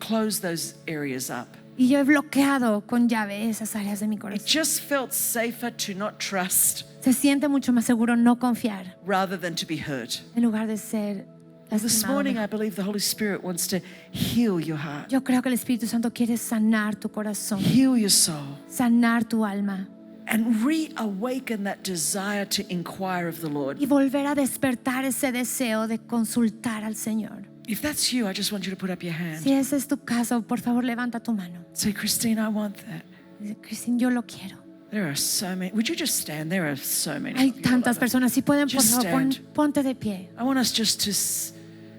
closed those areas up. y yo he bloqueado con llave esas áreas de mi It corazón. just felt safer to not trust Se siente mucho más seguro no confiar rather than to be hurt. en lugar de ser This lastimado. morning, I believe the Holy Spirit wants to heal your heart, Yo creo que el Espíritu Santo quiere sanar tu corazón, heal your soul, sanar tu alma and reawaken that desire to inquire of the Lord. y volver a despertar ese deseo de consultar al Señor. If that's you, I just want you to put up your hand. Si ese es tu caso, por favor, levanta tu mano. Say, Christine, I want that. Dice, Cristina, yo lo quiero. There are so many. Would you just stand? There are so many. Hay people. tantas personas. Si pueden, por Just favor, stand. ponte de pie. I want us just to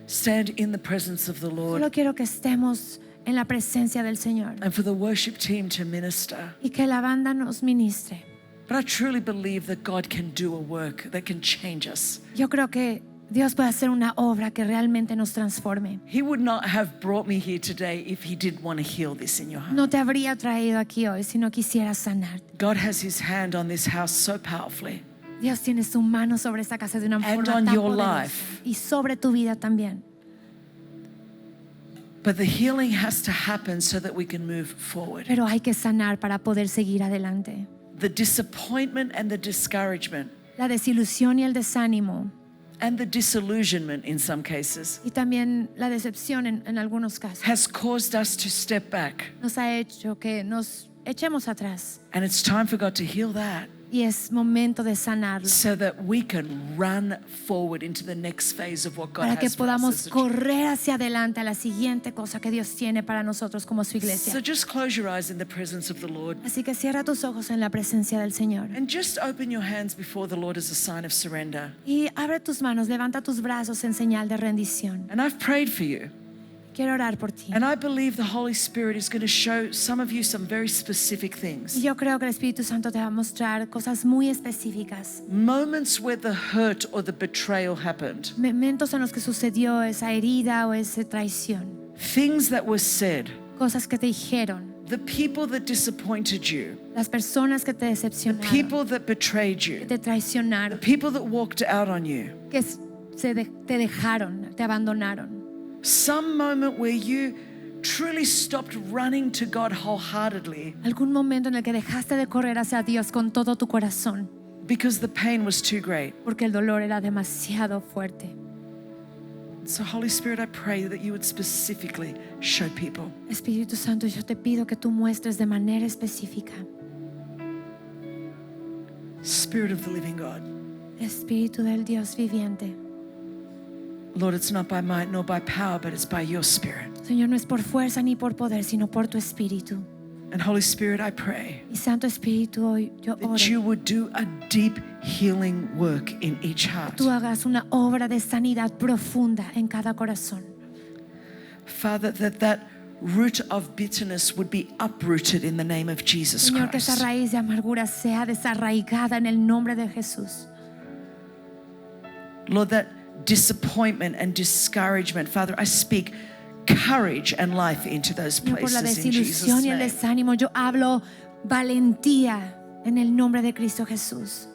stand in the presence of the Lord, Solo quiero que estemos en la presencia del Señor and for the worship team to minister. y que la banda nos ministre. But I truly believe that God can do a work that can change us. Yo creo que Dios puede hacer una obra que realmente nos transforme. He would not have brought me here today if He did want to heal this in your heart. No te habría traído aquí hoy si no quisieras sanar. God has His hand on this house so powerfully. Dios tiene su mano sobre esta casa de una And forma on tan your poderosa life. y sobre tu vida también. But the healing has to happen so that we can move forward. Pero hay que sanar para poder seguir adelante. The disappointment and the discouragement La desilusión y el desánimo and the disillusionment in some cases y también la decepción en algunos casos has caused us to step back. nos ha hecho que nos echemos atrás. And it's time for God to heal that Y es momento de sanarlo so that we can run forward into the next phase of what God para que has for us podamos as a church. correr hacia adelante a la siguiente cosa que Dios tiene para nosotros como su So iglesia. just close your eyes in the presence of the Lord Así que cierra tus ojos en la presencia del Señor and just open your hands before the Lord as a sign of surrender. y abre tus manos, levanta tus brazos en señal de rendición. And I've prayed for you. Quiero orar por ti. And I believe the Holy Spirit is going to show some of you some very specific Y things. yo creo que el Espíritu Santo te va a mostrar cosas muy específicas. Moments where the hurt or the betrayal happened. Momentos en los que sucedió esa herida o esa traición. Things that were said. Cosas que te dijeron. The people that disappointed you. Las personas que te The decepcionaron. people that betrayed Que you. te The traicionaron. people that walked out on you. Que te dejaron, te abandonaron. Some moment where you truly stopped running to God wholeheartedly Algún momento en el que dejaste de correr hacia Dios con todo tu corazón. because the pain was too great. Porque el dolor era demasiado fuerte. So, Holy Spirit, I pray that you would specifically show people. Espíritu Santo, yo te pido que tú muestres de manera específica. Spirit of the living God. Espíritu del Dios viviente. Lord, it's not by might nor by power, but it's by your Spirit. Señor, no es por fuerza ni por poder, sino por tu Espíritu. And Holy Spirit, I pray Y Santo Espíritu, hoy yo oro. that you would do a deep healing work in each heart. Tú hagas una obra de sanidad profunda en cada corazón. Father, that root of bitterness would be uprooted in the name of Jesus Señor, que esa Christ. raíz de amargura sea desarraigada en el nombre de Jesús. Lord, that disappointment and discouragement, Father, I speak courage and life into those Señor, por la places in Jesus' desilusión y el name. desánimo, yo hablo valentía en el nombre de Cristo Jesús.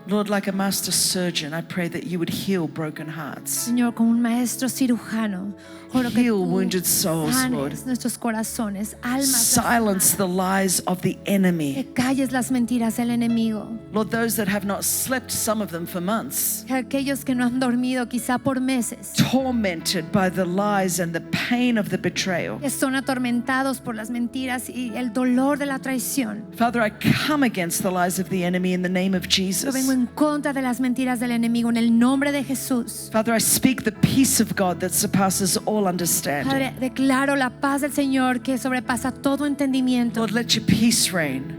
Lord, like a master surgeon, I pray that you would heal broken hearts. Señor, como un maestro cirujano, oro que Heal tú wounded souls, sanes Lord. nuestros corazones, almas Silence the lies of the enemy. que calles las mentiras del enemigo. Lord, those that have not slept, some of them for months, Que aquellos que no han dormido quizá por meses, tormented by the lies and the pain of the betrayal. que son atormentados por las mentiras y el dolor de la traición. Father, I come against the lies of the enemy in the name of Yo Jesus. vengo en contra de las mentiras del enemigo en el nombre de Jesús. Father, I speak the peace of God that surpasses all understanding. Padre, declaro la paz del Señor que sobrepasa todo entendimiento. Lord, let your peace reign.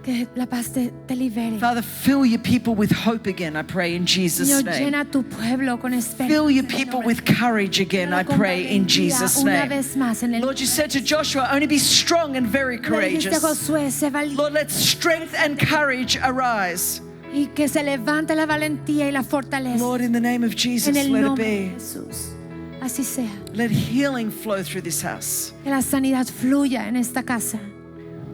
Que la paz te libere. Father, fill your people with hope again, I pray in Jesus' Señor, name. llena tu pueblo con esperanza. Fill your en el people nombre with courage again, I pray in Jesus' una name. vez más en el Lord, you said to Joshua, only be strong and very Le dijiste a courageous. Josué, sé valiente Lord, let strength and courage arise. y que se levante la valentía y la fortaleza. Lord, in the name of En Jesus, el let it nombre de be. Jesús. Así sea. Let healing flow through this house. Que la sanidad fluya en esta casa.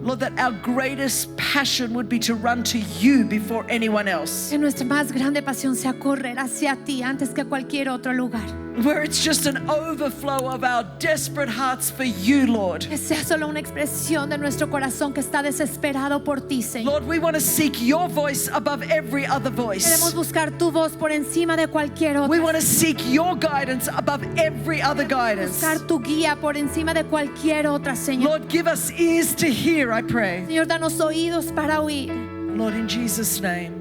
Lord, that our greatest passion would be to run to you before anyone else. Que nuestra más grande pasión sea correr hacia ti antes que a cualquier otro lugar. Where it's just an overflow of our desperate hearts for you, Lord. Que sea solo una expresión de nuestro corazón que está desesperado por ti, Señor. Lord, we want to seek your voice above every other voice. Queremos buscar tu voz por encima de cualquier We otra. want to seek your guidance above every other guidance. Buscar tu guía por encima de cualquier otra, Señor. Lord, give us ears to hear, I pray. Señor, danos oídos para oír. Lord, in Jesus' name.